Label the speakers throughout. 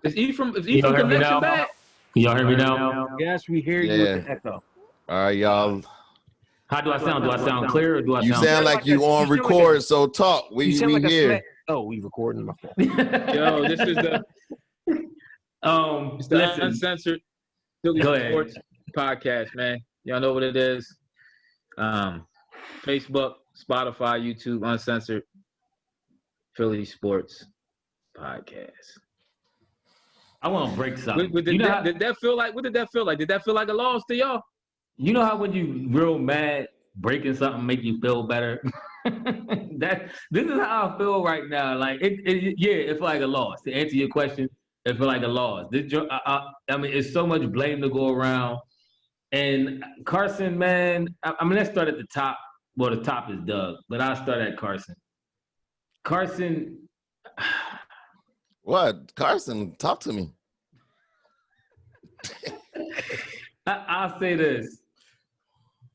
Speaker 1: Is Ephraim
Speaker 2: Y'all hear me
Speaker 1: connection
Speaker 2: now?
Speaker 1: bad?
Speaker 2: Y'all hear me now?
Speaker 3: Yes, we hear you with the echo.
Speaker 4: All right, y'all.
Speaker 2: How do I sound? Do I sound clear or do I
Speaker 4: You
Speaker 2: sound
Speaker 4: sound like you on record, so talk.
Speaker 3: You sound like
Speaker 4: here.
Speaker 3: a smack. Oh, we recording my phone.
Speaker 1: Yo, this is the uncensored Philly Sports podcast, man. Y'all know what it is. Facebook, Spotify, YouTube, uncensored Philly Sports podcast.
Speaker 2: I want to break something.
Speaker 1: Did that feel like? What did that feel like? Did that feel like a loss to y'all?
Speaker 2: You know how when you real mad, breaking something make you feel better? This is how I feel right now. Like it feel like a loss. To answer your question, it feel like a loss. I mean, it's so much blame to go around. And Carson, man, I mean, let's start at the top. Well, the top is Doug, but I'll start at Carson. Carson.
Speaker 4: What? Carson, talk to me.
Speaker 2: I'll say this.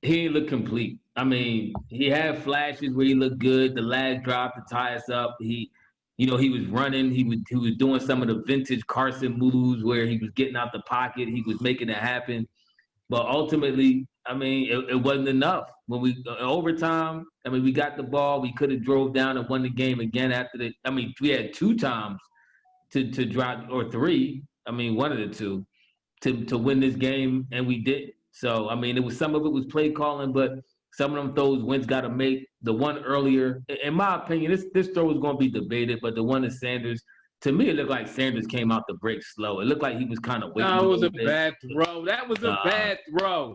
Speaker 2: He didn't look complete. I mean, he had flashes where he looked good. The last drive to tie us up, he was running. He was doing some of the vintage Carson moves where he was getting out the pocket. He was making it happen. But ultimately, I mean, it wasn't enough. When we overtime, I mean, we got the ball. We could have drove down and won the game again after the. I mean, we had 2 times to drive, or 3. I mean, one of the 2 to win this game, and we didn't. So I mean, some of it was play calling, but some of them throws Wentz got to make. The one earlier, in my opinion, this throw was going to be debated, but the one to Sanders. To me, it looked like Sanders came out the break slow. It looked like he was kind of waiting.
Speaker 1: No, it was a bad throw. That was a bad throw.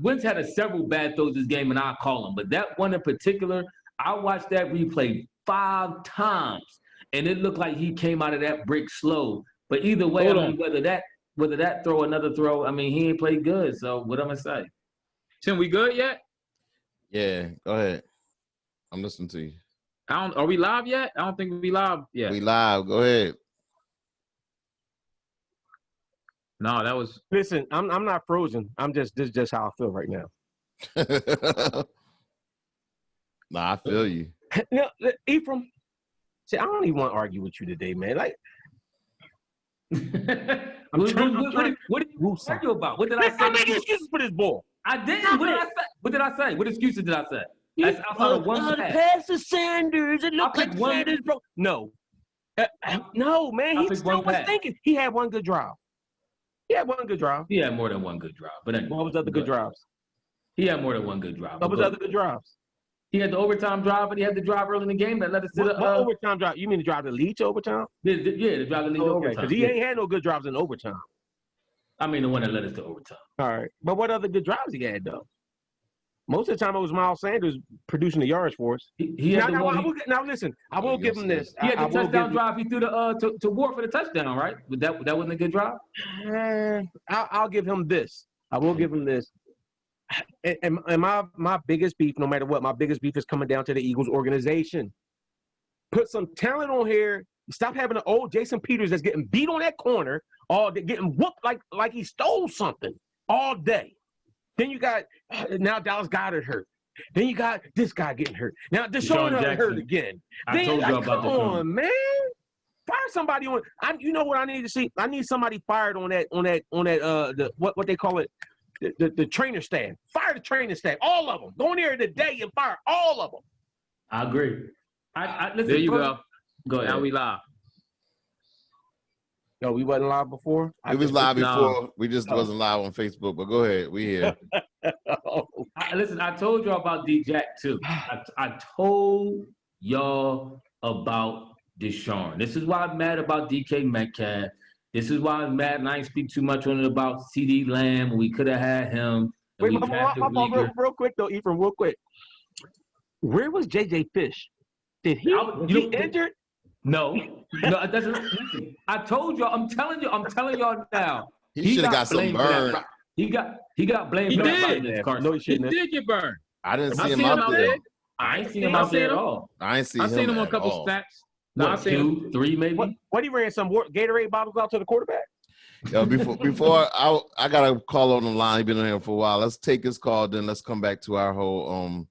Speaker 2: Wentz had several bad throws this game, and I'll call them. But that one in particular, I watched that replay 5 times, and it looked like he came out of that break slow. But either way, whether that throw, another throw, I mean, he ain't played good. So what I'm going to say?
Speaker 1: Tim, we good yet?
Speaker 4: Yeah, go ahead. I'm listening to you.
Speaker 1: Are we live yet? I don't think we live yet.
Speaker 4: We live. Go ahead.
Speaker 1: No, that was.
Speaker 3: Listen, I'm not frozen. This is just how I feel right now.
Speaker 4: Nah, I feel you.
Speaker 3: No, Ephraim. See, I don't even want to argue with you today, man. Like,
Speaker 2: what did you argue about? What did I say?
Speaker 3: I'm making excuses for this ball.
Speaker 2: I didn't. What did I say? What did I say? What excuses did I say? That's outside of one pass.
Speaker 3: Pass to Sanders. It looked like Sanders broke. No. No, man. He still was thinking. He had one good drive. He had one good drive.
Speaker 2: He had more than one good drive. But anyway,
Speaker 3: what was the other good drives?
Speaker 2: He had more than one good drive.
Speaker 3: What was the other good drives?
Speaker 2: He had the overtime drive, but he had the drive early in the game that led us to
Speaker 3: what overtime drive? You mean the drive that lead to overtime?
Speaker 2: Yeah, the drive that lead to overtime.
Speaker 3: Because he ain't had no good drives in overtime.
Speaker 2: I mean, the one that led us to overtime.
Speaker 3: All right. But what other good drives he had, though? Most of the time, it was Miles Sanders producing the yards for us. Now, listen, I will give him this.
Speaker 2: He had the touchdown drive. He threw to Ward for the touchdown, right? But that wasn't a good drive?
Speaker 3: I'll give him this. I will give him this. And my biggest beef, no matter what, my biggest beef is coming down to the Eagles organization. Put some talent on here. Stop having an old Jason Peters that's getting beat on that corner, getting whooped like he stole something all day. Then you got now Dallas Goedert hurt. Then you got this guy getting hurt. Now Deshaun hurt again. Come on, man. Fire somebody on. You know what I need to see? I need somebody fired on that what they call it, the trainer staff. Fire the trainer staff, all of them. Go in there today and fire all of them.
Speaker 2: I agree. Listen,
Speaker 1: there you go.
Speaker 2: Go ahead.
Speaker 1: Now we live.
Speaker 3: No, we wasn't live before.
Speaker 4: We was live before. We just wasn't live on Facebook. But go ahead, we here.
Speaker 2: Listen, I told y'all about D-Jack too. I told y'all about Deshaun. This is why I'm mad about DK Metcalf. This is why I'm mad, and I ain't speak too much on it about CD Lamb. We could have had him.
Speaker 3: Wait, real quick though, Ephraim, real quick. Where was JJ Fish? Did he injured?
Speaker 2: No, it doesn't. Listen, I told y'all. I'm telling y'all now.
Speaker 4: He should have got some burn.
Speaker 2: He got blamed.
Speaker 1: He
Speaker 2: for
Speaker 1: did.
Speaker 2: That Carson.
Speaker 1: No, he did get burned.
Speaker 4: I didn't see him out there.
Speaker 2: I ain't seen him out there at all.
Speaker 4: I ain't seen him.
Speaker 1: I seen him on a couple snaps.
Speaker 2: No, 2, 3 maybe.
Speaker 3: What he ran some Gatorade bottles out to the quarterback?
Speaker 4: Yo, before I gotta call on the line. He's been on here for a while. Let's take his call, then let's come back to our whole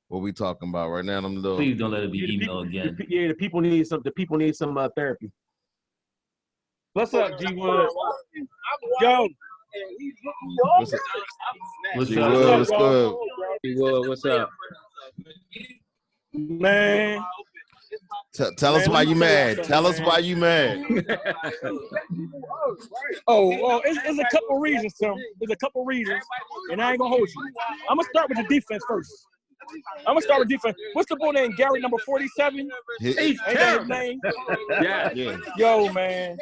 Speaker 4: what we talking about right now.
Speaker 2: Please don't let it be email again.
Speaker 3: The people need some therapy. What's up, G Wood?
Speaker 5: Yo.
Speaker 4: What's up?
Speaker 2: What's
Speaker 4: G
Speaker 2: up?
Speaker 4: Wood, what's good?
Speaker 1: Well, what's up?
Speaker 5: Man.
Speaker 4: Tell us why you mad. Tell us why you mad.
Speaker 5: It's a couple reasons, Tim. There's a couple reasons, and I ain't gonna hold you. I'm gonna start with the defense first. I'm gonna start with defense. What's the boy named Gary, number 47?
Speaker 1: He's
Speaker 5: Ain't that his
Speaker 1: terrible.
Speaker 5: name?
Speaker 1: Yeah.
Speaker 5: Yo, man,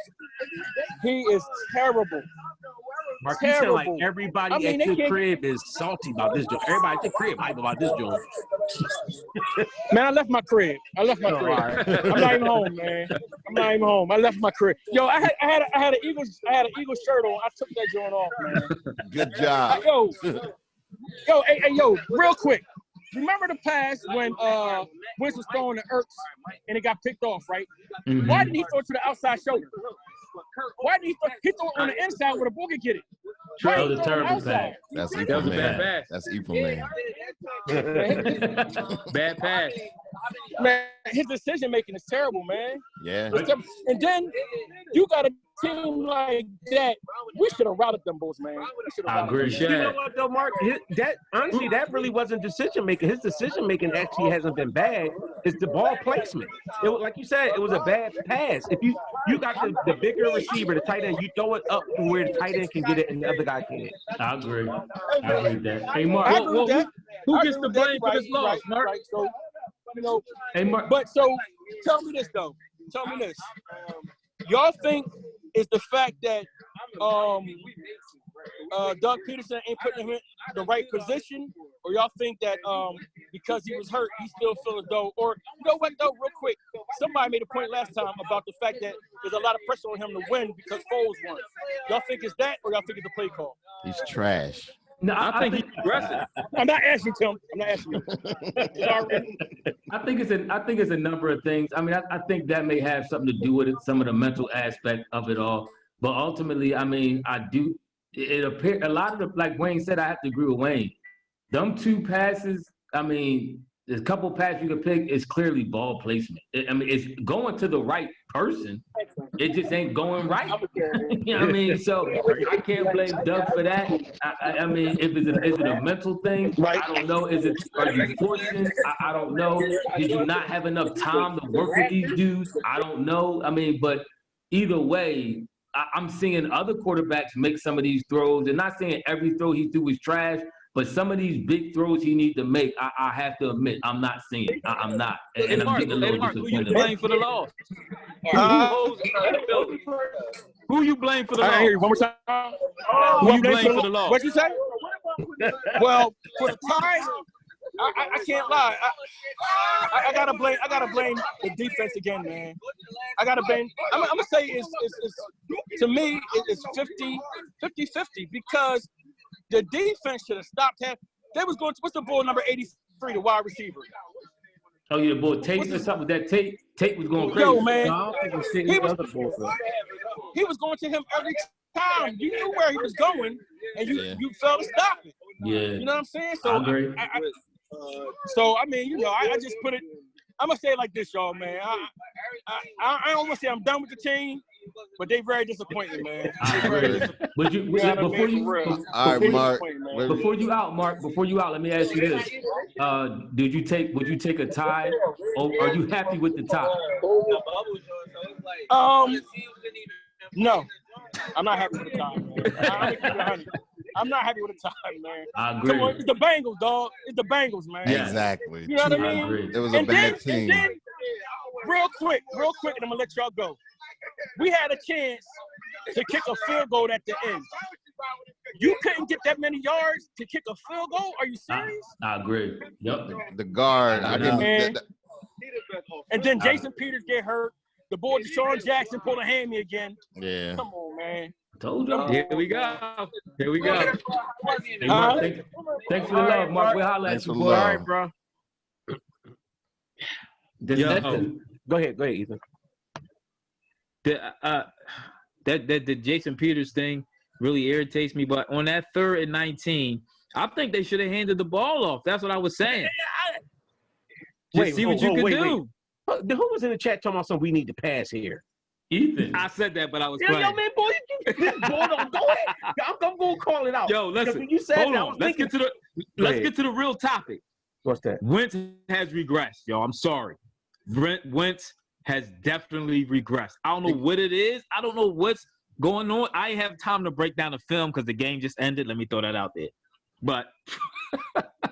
Speaker 5: he is terrible.
Speaker 3: Mark, you sound like
Speaker 5: Terrible.
Speaker 3: everybody at your crib is salty about this joint. Everybody at the crib hype about this joint.
Speaker 5: Man, I left my crib. I'm not even home, man. I'm not even home. I left my crib. Yo, I had an Eagles shirt on. I took that joint off, man.
Speaker 4: Good job.
Speaker 5: Yo, real quick. Remember the pass when Wentz was throwing the Ertz and it got picked off, right?
Speaker 2: Mhm.
Speaker 5: Why didn't he throw it to the outside shoulder? Why didn't he throw it on the inside where the ball could get it? Why
Speaker 2: That
Speaker 5: didn't
Speaker 2: was a
Speaker 5: he throw it
Speaker 2: terrible
Speaker 5: outside?
Speaker 2: pass.
Speaker 4: That's
Speaker 1: That
Speaker 4: evil,
Speaker 1: was a bad
Speaker 4: man.
Speaker 1: pass.
Speaker 4: That's evil, man.
Speaker 1: Bad pass.
Speaker 5: Man, his decision making is terrible, man.
Speaker 4: Yeah.
Speaker 5: It's terrible. And then you got a team like that. We should have routed them boys, man.
Speaker 2: I agree.
Speaker 3: You know what though, Mark? That really wasn't decision making. His decision making actually hasn't been bad. It's the ball placement. It was, like you said, it was a bad pass. If you got the bigger receiver, the tight end, you throw it up to where the tight end can get it and the other guy can't.
Speaker 2: I agree. I agree with that. Hey, Mark.
Speaker 5: I agree with that.
Speaker 1: Who gets the blame for this loss, Mark?
Speaker 5: Right. So, you know,
Speaker 2: Hey, Mark.
Speaker 5: but so tell me this though. Tell me this. Y'all think it's the fact that Doug Peterson ain't putting him in the right position, or y'all think that because he was hurt, he still feels though, or you know what though, real quick, somebody made a point last time about the fact that there's a lot of pressure on him to win because Foles won. Y'all think it's that, or y'all think it's the play call?
Speaker 4: He's trash.
Speaker 2: No,
Speaker 1: I think he's aggressive.
Speaker 5: I'm not asking Tim. I'm not asking you.
Speaker 2: I think it's a number of things. I mean, I think that may have something to do with it, some of the mental aspect of it all. But ultimately, I mean, it appears a lot of the, like Wayne said, I have to agree with Wayne. Them two passes, I mean, there's a couple passes you can pick. It's clearly ball placement. It's going to the right person. It just ain't going right. You know what I mean? So I can't blame Doug for that. I mean, is it a mental thing? I don't know. Are you forcing? I don't know. Did you not have enough time to work with these dudes? I don't know. I mean, but either way, I'm seeing other quarterbacks make some of these throws. And not saying every throw he threw was trash, but some of these big throws he needs to make, I have to admit, I'm not seeing. I'm not. And I'm getting a little
Speaker 1: Mark, who you
Speaker 2: disappointed.
Speaker 1: blame for the loss? Who you blame for the loss?
Speaker 5: I hear you one more time.
Speaker 1: Who you blame for the loss?
Speaker 5: What you say? Well, for the tie, I can't lie. I gotta blame the defense again, man. I gotta blame. I'm gonna say it's to me it's 50-50 because the defense should have stopped him. They was going to, what's the ball number 83, the wide receiver?
Speaker 2: Oh, yeah, boy, Tate or something. That Tate was going crazy.
Speaker 5: Yo, man.
Speaker 3: No, I don't think
Speaker 5: He was going to him every time. You knew where he was going, and you felt to stop it.
Speaker 2: Yeah.
Speaker 5: You know what I'm saying? So
Speaker 2: I agree.
Speaker 5: I mean, you know, I just put it. I'm gonna say it like this, y'all, man. I don't want to say I'm done with the team, but they very disappointing, man.
Speaker 2: I agree. But before you out, Mark, let me ask you this: would you take a tie, or are you happy with the tie?
Speaker 5: No, I'm not happy with the tie, man. I'm not happy with the time, man.
Speaker 2: I agree.
Speaker 5: Come on, it's the Bengals, dog. It's the Bengals, man.
Speaker 2: Yeah.
Speaker 4: Exactly.
Speaker 5: You know what I mean?
Speaker 2: agree.
Speaker 4: It was a bad team.
Speaker 5: And then, real quick, and I'm gonna let y'all go. We had a chance to kick a field goal at the end. You couldn't get that many yards to kick a field goal? Are you serious?
Speaker 2: I agree. Yep.
Speaker 4: The guard.
Speaker 5: And then Jason Peters get hurt. The boy Deshaun Jackson pulled a hammy again.
Speaker 4: Yeah.
Speaker 5: Come on, man.
Speaker 2: Told you.
Speaker 1: Here we go.
Speaker 2: Hey, Mark, thanks for the love, Mark. We'll holler at you, boy.
Speaker 3: All right, bro. Go ahead, Ethan.
Speaker 1: The Jason Peters thing really irritates me. But on that 3rd and 19, I think they should have handed the ball off. That's what I was saying. Just see what you can do.
Speaker 3: Who was in the chat talking about something we need to pass here?
Speaker 2: Ethan.
Speaker 1: I said that, but I was
Speaker 3: Yo,
Speaker 1: playing.
Speaker 3: man, boy, go ahead. I'm going to call it out.
Speaker 1: Yo, listen.
Speaker 3: When you said
Speaker 1: Hold
Speaker 3: that,
Speaker 1: on. Let's get to the real topic.
Speaker 3: What's that?
Speaker 1: Wentz has regressed, yo. I'm sorry. Wentz has definitely regressed. I don't know what it is. I don't know what's going on. I have time to break down the film because the game just ended. Let me throw that out there. But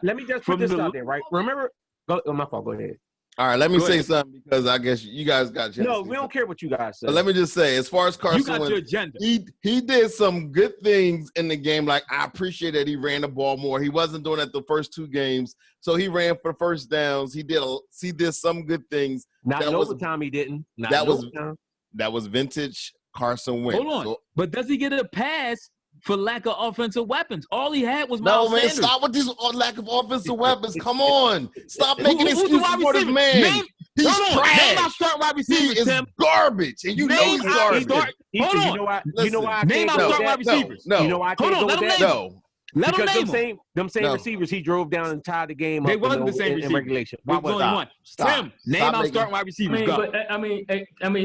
Speaker 3: let me just put this out there, right? Remember, my fault. Go ahead.
Speaker 4: All right, let me say something because I guess you guys got your.
Speaker 3: No, we don't care what you guys say.
Speaker 4: But let me just say, as far as Carson,
Speaker 1: you got your agenda.
Speaker 4: He did some good things in the game. Like, I appreciate that he ran the ball more. He wasn't doing that the first 2 games, so he ran for first downs. He did some good things.
Speaker 3: Not in overtime, he didn't. That
Speaker 4: was vintage Carson Wentz.
Speaker 1: Hold on,
Speaker 4: so,
Speaker 1: but does he get a pass for lack of offensive weapons? All he had was Miles Sanders.
Speaker 4: Stop with these lack of offensive weapons. Come on. Stop making excuses for this man. He's trash.
Speaker 1: Name our starting wide receivers,
Speaker 4: he is
Speaker 1: Tim.
Speaker 4: Garbage. And you know he's garbage.
Speaker 1: Hold on.
Speaker 3: You know why I
Speaker 1: name
Speaker 3: can't
Speaker 1: our
Speaker 3: go
Speaker 1: starting wide receivers.
Speaker 4: No.
Speaker 3: You know why I can't go with that?
Speaker 4: No.
Speaker 1: Let him
Speaker 3: because
Speaker 1: name
Speaker 3: them same receivers he drove down and tied the game up.
Speaker 1: They wasn't the same
Speaker 3: in regulation.
Speaker 1: Why was one? Tim, name our starting wide receivers.
Speaker 2: I mean,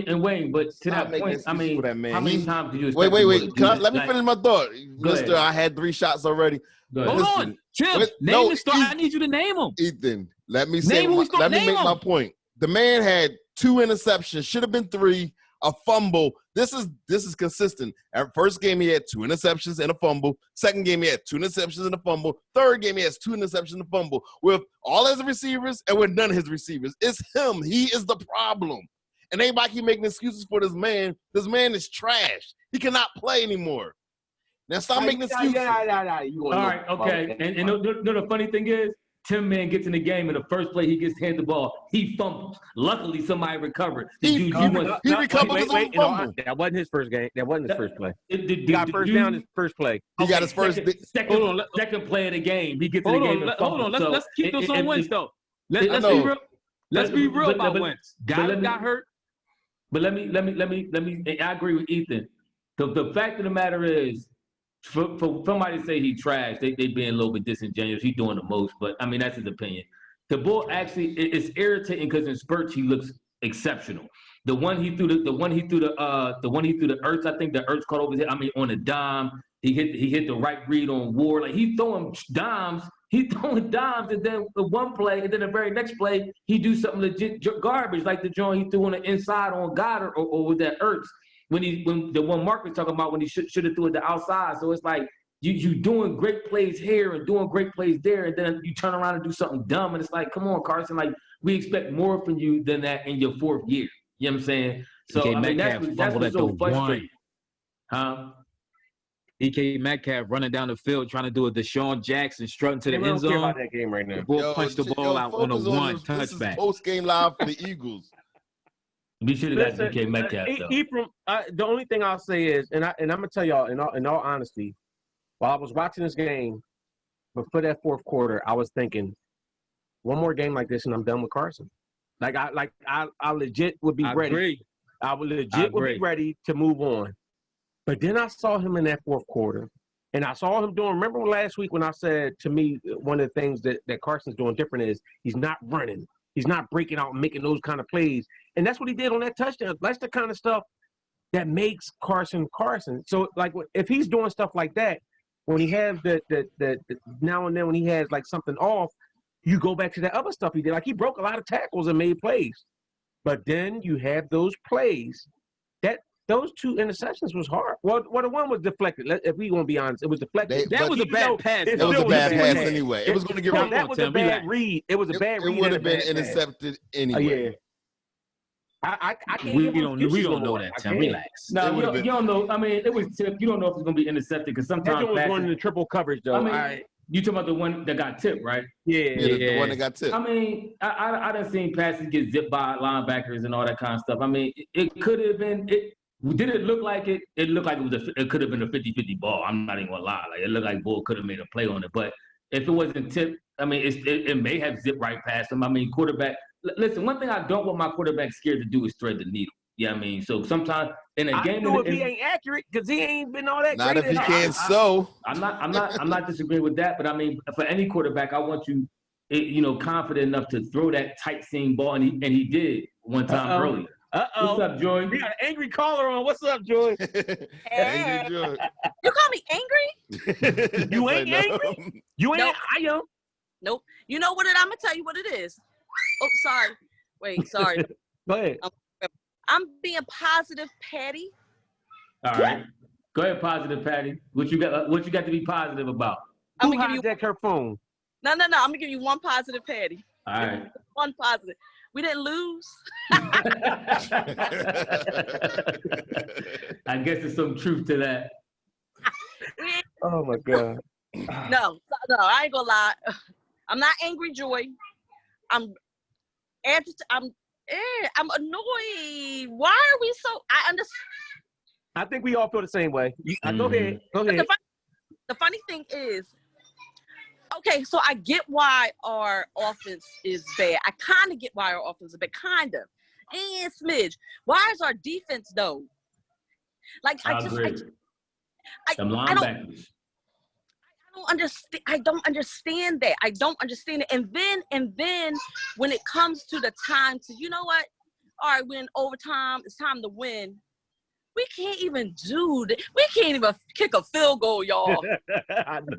Speaker 2: and Wayne, but to that point, I mean, how many times did you expect
Speaker 4: wait. Let me finish my thought. Mister, I had 3 shots already.
Speaker 1: Hold on. Tim, name the start. I need you to name them.
Speaker 4: Ethan, let me make my point. The man had 2 interceptions, should have been 3, a fumble. This is consistent. At first game, he had 2 interceptions and a fumble. Second game, he had 2 interceptions and a fumble. Third game, he has 2 interceptions and a fumble. With all his receivers and with none of his receivers. It's him. He is the problem. And anybody keep making excuses for this man. This man is trash. He cannot play anymore. Now stop making excuses.
Speaker 2: All right, okay. And the funny thing is, Tim Man gets in the game, and the first play he gets handed the ball, he fumbles. Luckily, somebody recovered.
Speaker 4: He recovered his own fumble.
Speaker 3: That wasn't his first game. That wasn't his first play. He
Speaker 2: got
Speaker 3: first down his first play.
Speaker 4: He got his first.
Speaker 2: Second play of the game. He gets in the game.
Speaker 1: Hold on. Let's keep this on Wentz though. Let's be real. Let's be real about Wentz. Got hurt.
Speaker 2: But let me. I agree with Ethan. The fact of the matter is, for somebody to say he trash, they being a little bit disingenuous. He's doing the most, but I mean that's his opinion. The bull actually it's irritating because in spurts he looks exceptional. The one he threw the Ertz, I think the Ertz caught over his head. I mean on a dime, he hit the right read on Ward. Like he's throwing dimes, and then the one play, and then the very next play he do something legit garbage like the joint he threw on the inside on Goddard or with that Ertz. When the one Mark was talking about when he should have threw it the outside. So it's like you doing great plays here and doing great plays there, and then you turn around and do something dumb, and it's like, come on, Carson, like we expect more from you than that in your 4th year. You know what I'm saying? So I mean that's what's so frustrating. Huh?
Speaker 1: DK Metcalf running down the field trying to do a Deshaun Jackson strutting to the end zone.
Speaker 3: I don't care about that game right now.
Speaker 1: We'll punch the ball out on a 1 touchback.
Speaker 4: This is post-game live for the Eagles.
Speaker 2: We should have got DK Metcalf though.
Speaker 3: Ephraim, the only thing I'll say is, and I'm gonna tell y'all in all honesty, while I was watching this game, before that 4th quarter, I was thinking, one more game like this and I'm done with Carson. I legit would be ready.
Speaker 1: Agree.
Speaker 3: I would legit would be ready to move on. But then I saw him in that 4th quarter, and I saw him doing. Remember last week when I said to me one of the things that Carson's doing different is he's not running. He's not breaking out and making those kind of plays. And that's what he did on that touchdown. That's the kind of stuff that makes Carson Carson. So, like, if he's doing stuff like that, when he has the now and then when he has, like, something off, you go back to that other stuff he did. Like, he broke a lot of tackles and made plays. But then you have those plays. Those 2 interceptions was hard. Well, the one was deflected. If we want to be honest, it was deflected.
Speaker 1: That was a bad pass.
Speaker 4: It was a bad pass anyway. It was going to get
Speaker 3: that was a bad read. It was a bad read.
Speaker 4: It would have been intercepted anyway.
Speaker 3: Yeah. I can't.
Speaker 1: We don't know that, Tim. Relax.
Speaker 2: No, you don't know. I mean, it was tipped. You don't know if it's going to be intercepted because sometimes
Speaker 3: that was one in the triple coverage, though.
Speaker 2: I mean, you talking about the one that got tipped, right?
Speaker 3: Yeah,
Speaker 4: the one that got tipped.
Speaker 2: I mean, I done seen passes get zipped by linebackers and all that kind of stuff. I mean, it could have been. Did it look like it? It looked like it could have been a 50-50 ball. I'm not even gonna lie. Like it looked like Bull could have made a play on it. But if it wasn't tipped, I mean, it may have zipped right past him. I mean, quarterback. Listen, one thing I don't want my quarterback scared to do is thread the needle. Yeah, I mean, so sometimes in a game,
Speaker 3: if he ain't accurate, because he ain't been all that.
Speaker 4: Not
Speaker 3: great
Speaker 4: if he can't. So
Speaker 2: I'm not disagreeing with that. But I mean, for any quarterback, I want you, confident enough to throw that tight seam ball, and he did one time earlier.
Speaker 3: Uh-oh.
Speaker 2: What's up, Joy?
Speaker 3: We got an angry caller on. What's up, Joy?
Speaker 4: Angry Joy.
Speaker 6: You call me angry?
Speaker 3: You ain't
Speaker 4: Like, no.
Speaker 3: angry? You ain't?
Speaker 6: Nope.
Speaker 3: I am.
Speaker 6: Nope. You know what? I'm gonna tell you what it is. Oh, sorry. Wait, sorry.
Speaker 3: Go ahead.
Speaker 6: I'm being positive, Patty.
Speaker 2: All right. Go ahead, positive, Patty. What you got? What you got to be positive about?
Speaker 6: I'm
Speaker 3: Who
Speaker 6: gonna give you
Speaker 3: hijacked her phone?
Speaker 6: no. I'm gonna give you one positive, Patty.
Speaker 2: All right.
Speaker 6: One positive. We didn't lose.
Speaker 2: I guess there's some truth to that.
Speaker 3: Oh my God.
Speaker 6: No, I ain't gonna lie. I'm not angry, Joy. I'm annoyed. Why are we so? I understand.
Speaker 3: I think we all feel the same way. Go ahead. Go ahead.
Speaker 6: The funny thing is, okay, so I get why our offense is bad. I kind of get why our offense is bad, kind of. And smidge. Why is our defense though? Like I don't understand. I don't understand that. I don't understand it. And then when it comes to the time to, you know what? All right, we're in overtime. It's time to win. We can't even do that. We can't even kick a field goal, y'all.
Speaker 3: I
Speaker 4: know.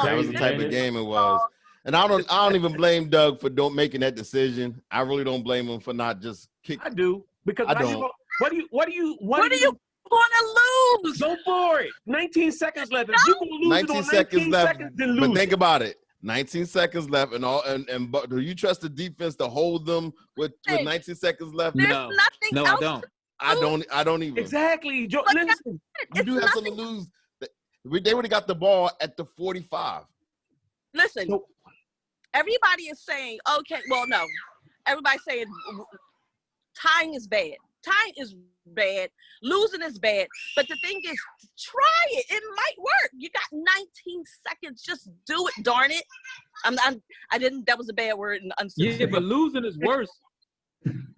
Speaker 4: That was the type of game it was. And I don't even blame Doug for making that decision. I really don't blame him for not just kicking.
Speaker 3: I do, because what do you
Speaker 6: want to lose?
Speaker 3: Go for it. 19 seconds left. If you can lose
Speaker 4: 19
Speaker 3: it on
Speaker 4: seconds
Speaker 3: 19
Speaker 4: left.
Speaker 3: seconds, then lose.
Speaker 4: But think about it. 19 seconds left, but do you trust the defense to hold them with 19 seconds left?
Speaker 6: There's nothing else.
Speaker 4: I don't even.
Speaker 3: Exactly. Joe, listen,
Speaker 4: you do have something to lose. They would have got the ball at the 45.
Speaker 6: Listen, everybody is saying, okay, well, no. Everybody's saying tying is bad. Tying is bad. Losing is bad. But the thing is, try it. It might work. You got 19 seconds. Just do it, darn it. I didn't. That was a bad word.
Speaker 1: Yeah, but losing is worse.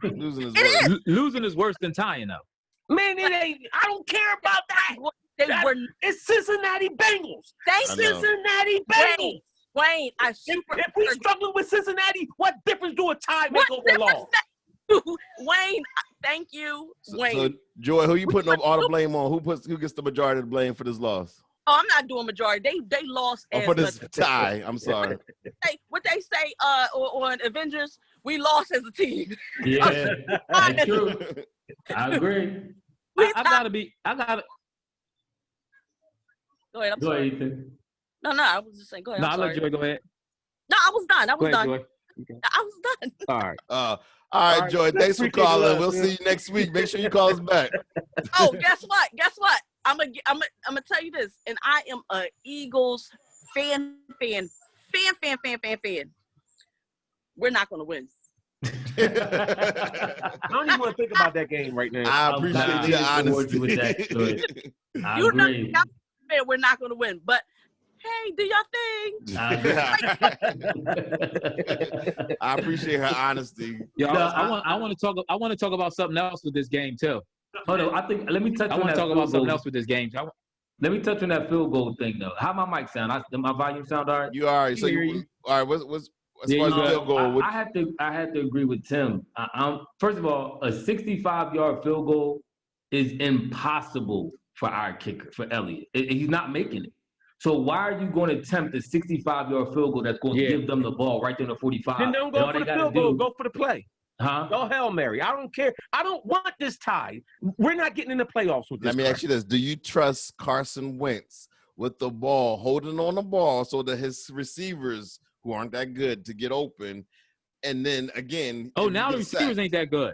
Speaker 1: Losing is worse than tying, though.
Speaker 3: Man, it ain't. I don't care about that. It's Cincinnati Bengals. Cincinnati Bengals.
Speaker 6: Wayne,
Speaker 3: if we struggling with Cincinnati, what difference do a tie make over a loss?
Speaker 6: Wayne, thank you, Wayne.
Speaker 4: So, Joy, who you putting all the blame on? Who gets the majority of the blame for this loss?
Speaker 6: Oh, I'm not doing majority. They lost.
Speaker 4: For this tie. I'm sorry.
Speaker 6: What they say on Avengers, we lost as a team.
Speaker 2: Yeah, that's true. I agree.
Speaker 1: I gotta.
Speaker 6: Go ahead.
Speaker 2: Go ahead, Ethan.
Speaker 6: No, I was just saying. Go ahead.
Speaker 1: No, I'll let Joy go ahead.
Speaker 6: No, I was done.
Speaker 1: Go ahead, Joy.
Speaker 6: Okay. I was done.
Speaker 1: All right.
Speaker 4: All right, Joy. Thanks for calling. We'll see you next week. Make sure you call us back.
Speaker 6: Oh, guess what? I'm gonna tell you this, and I am a Eagles fan. We're not gonna win.
Speaker 3: I don't even want to think about that game right now.
Speaker 4: I appreciate your honesty.
Speaker 2: With that. I
Speaker 6: you
Speaker 2: agree.
Speaker 6: know, we're not gonna win, but hey, do your
Speaker 4: thing. I appreciate her honesty.
Speaker 1: Yo, I want to talk about something else with this game too.
Speaker 2: Hold on, let me touch on that. I want to talk about something else with this game. Let me touch on that field goal thing though. How my mic sound? My volume sound all right?
Speaker 4: You all right? So all right. What's as far as the field goal?
Speaker 2: I have to agree with Tim. First of all, a 65-yard field goal is impossible for our kicker, for Elliott. He's not making it. So why are you going to attempt a 65-yard field goal that's going to give them the ball right there in the 45?
Speaker 3: Then don't go for the field goal. Go for the play.
Speaker 2: Huh?
Speaker 3: Go Hail Mary. I don't care. I don't want this tie. We're not getting in the playoffs with this.
Speaker 4: Let me ask you this. Do you trust Carson Wentz with the ball, holding on the ball so that his receivers, who aren't that good, to get open? And then, again.
Speaker 1: Oh, now the receivers ain't that good.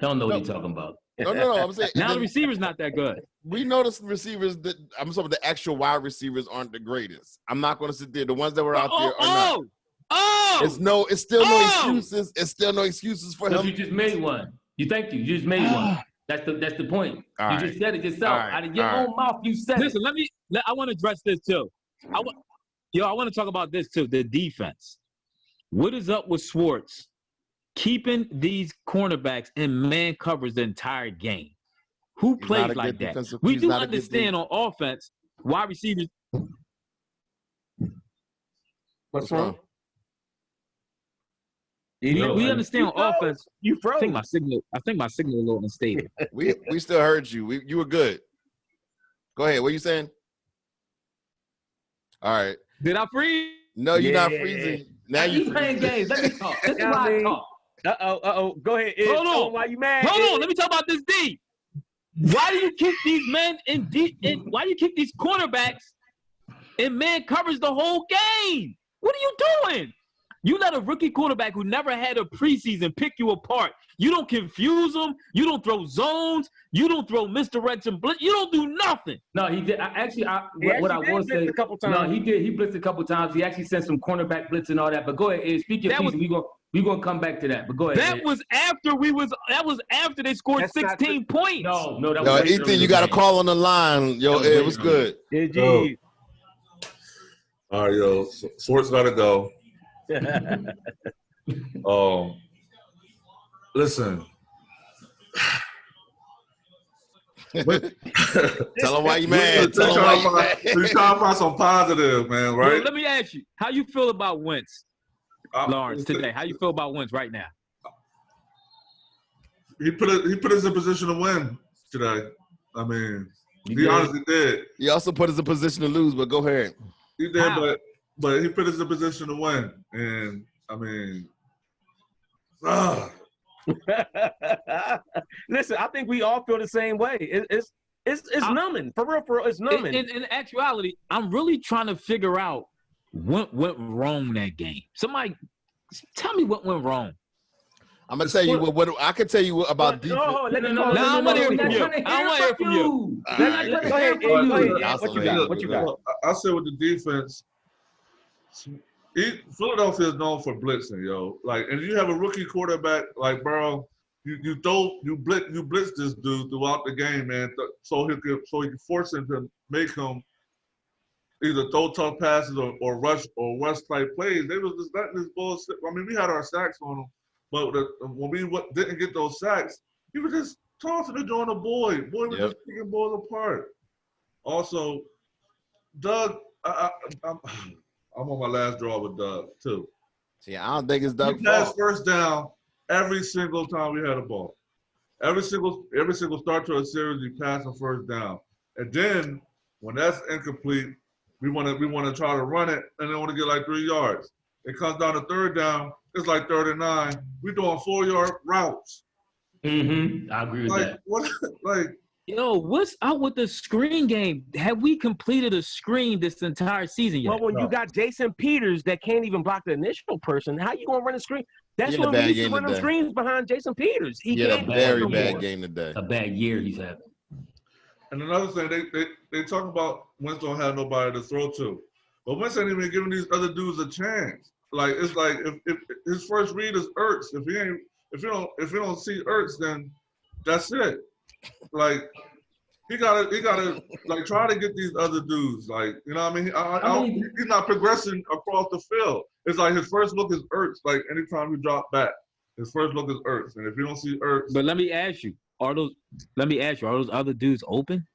Speaker 2: I don't know what you're talking about.
Speaker 4: No. I'm saying.
Speaker 1: Now the receivers not that good.
Speaker 4: We noticed the receivers that I'm sorry, the actual wide receivers aren't the greatest. I'm not going to sit there. The ones that were out there are not. It's still no excuses. It's still no excuses for him.
Speaker 2: You just made one. You just made one. That's the point. You just said it yourself. Out of your own mouth, you said
Speaker 1: it. Listen, I want to address this too. I want to talk about this too. The defense. What is up with Schwartz keeping these cornerbacks in man covers the entire game? Who plays like that? We do understand on offense wide receivers.
Speaker 3: What's wrong?
Speaker 1: We understand offense.
Speaker 3: You froze.
Speaker 1: I think my signal a little unstable.
Speaker 4: We still heard you. You were good. Go ahead. What are you saying? All right.
Speaker 1: Did I freeze?
Speaker 4: No, you're not freezing. Now you
Speaker 2: playing games. Let me talk. This is why I talk.
Speaker 3: Uh-oh. Go ahead.
Speaker 1: Hold on.
Speaker 3: Why you mad?
Speaker 1: Hold on. Let me talk about this D. Why do you kick these men why do you kick these quarterbacks in man coverage the whole game? What are you doing? You let a rookie quarterback who never had a preseason pick you apart. You don't confuse them. You don't throw zones. You don't throw misdirection blitz. You don't do nothing.
Speaker 2: No, he did. What I will say,
Speaker 3: a couple times.
Speaker 2: No, he did. He blitzed a couple times. He actually sent some cornerback blitz and all that. But go ahead, Ed, speak your piece. We're gonna come back to that. But go ahead.
Speaker 1: That was after they scored 16 points.
Speaker 2: No,
Speaker 4: Ethan, you got a call on the line. Yo, it was good.
Speaker 7: All right, yo, Swartz gotta go. Listen.
Speaker 4: Tell him why you mad. Tell him why you mad.
Speaker 7: We're trying to find some positive, man, right?
Speaker 1: Well, let me ask you, how you feel about Wentz, Lawrence, today? How you feel about Wentz right now?
Speaker 7: He put us in a position to win today. I mean, he honestly did.
Speaker 4: He also put us in a position to lose, but go ahead.
Speaker 7: He did, but he put us in a position to win. And, I mean,
Speaker 3: Listen, I think we all feel the same way. It's numbing. For real, it's numbing.
Speaker 1: In actuality, I'm really trying to figure out what went wrong that game. Somebody tell me what went wrong.
Speaker 4: I'm gonna tell you what I can tell you about defense.
Speaker 1: I want to hear from you. I want to hear from you.
Speaker 3: Go ahead. What you got?
Speaker 7: I said with the defense, Philadelphia is known for blitzing, yo. Like, and you have a rookie quarterback like Burrow, you blitz this dude throughout the game, man, so he could force him to make him either throw tough passes or rush type plays. They was just letting this bullshit. I mean, we had our sacks on him, but when we didn't get those sacks, he was just tossing it on the boy. Boy was just picking balls apart. Also, Doug, I'm on my last draw with Doug too.
Speaker 4: See, I don't think it's Doug's
Speaker 7: fault. We passed first down every single time we had a ball. Every single start to a series, we pass a first down, and then when that's incomplete, we want to try to run it, and then want to get like 3 yards. It comes down to third down. It's like 3rd and 9. We're doing 4-yard routes.
Speaker 2: I agree with that.
Speaker 7: What? Like,
Speaker 1: yo, what's out with the screen game? Have we completed a screen this entire season yet?
Speaker 3: Well, when you got Jason Peters that can't even block the initial person, how you gonna run a screen? That's when we used to run them screens behind Jason Peters.
Speaker 4: He had a very bad game today.
Speaker 2: A bad year he's having.
Speaker 7: And another thing, they talk about Wentz don't have nobody to throw to, but Wentz ain't even giving these other dudes a chance. Like, it's like if his first read is Ertz, if you don't see Ertz, then that's it. Like, he gotta like try to get these other dudes. Like, you know what I mean? He's not progressing across the field. It's like his first look is Ertz. Like, anytime he drop back, his first look is Ertz. And if you don't see Ertz,
Speaker 1: but let me ask you, are those other dudes open?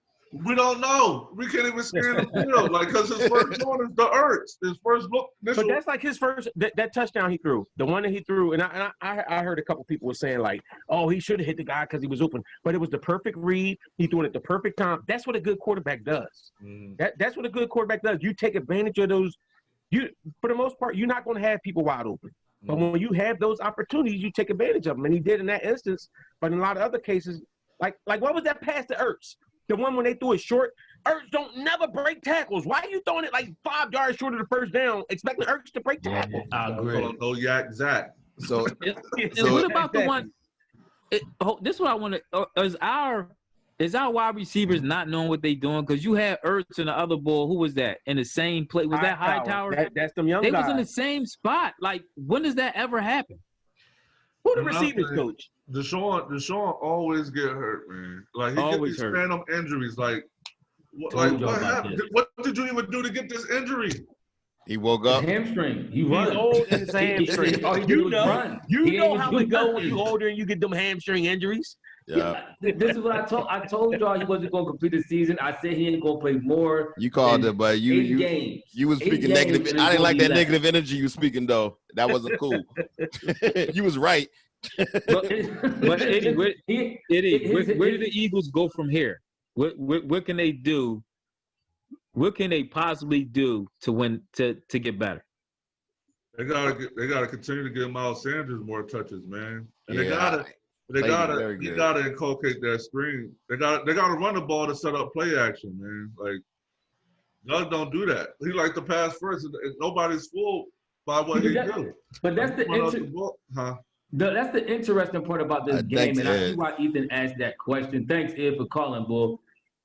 Speaker 7: We don't know. We can't even scan the field, like, because his first one is the Ertz. His first look.
Speaker 3: But that's like his first that touchdown he threw, the one that he threw, and I heard a couple people were saying like, oh, he should have hit the guy because he was open, but it was the perfect read. He threw it at the perfect time. That's what a good quarterback does. That's what a good quarterback does. You take advantage of those. For the most part, you're not going to have people wide open. But when you have those opportunities, you take advantage of them, and he did in that instance. But in a lot of other cases, like what was that pass to Ertz? The one when they threw it short, Ertz don't never break tackles. Why are you throwing it like 5 yards short of the first down, expecting Ertz to break tackles?
Speaker 2: I agree.
Speaker 7: No yak Zach.
Speaker 4: So
Speaker 1: what about the one? This is what I want to. Is our wide receivers not knowing what they doing? Because you had Ertz and the other ball. Who was that in the same play? Was that Hightower?
Speaker 3: That's them young
Speaker 1: guys. They was in the same spot. Like, when does that ever happen?
Speaker 3: Who the receivers coach?
Speaker 7: Deshaun always get hurt, man. Like, he gets these phantom injuries. Like what happened? What did you even do to get this injury?
Speaker 4: He woke up.
Speaker 2: Hamstring. He
Speaker 3: He's old and his hamstring. You know how it go when you older and you get them hamstring injuries.
Speaker 2: Yeah. This is what I told y'all he wasn't going to complete the season. I said he ain't going to play more.
Speaker 4: You called it, but you was speaking negative. I didn't like that negative energy you speaking though. That wasn't cool. You was right.
Speaker 1: But Eddie, where do the Eagles go from here? What can they do? What can they possibly do to win to get better?
Speaker 7: They gotta continue to give Miles Sanders more touches, man. And they
Speaker 4: Played
Speaker 7: gotta inculcate that screen. They gotta run the ball to set up play action, man. Like Doug don't do that. He like to pass first, and nobody's fooled by what he do.
Speaker 2: But that's the interesting part about this game, and I see why Ethan asked that question. Thanks, Ed, for calling, Bull.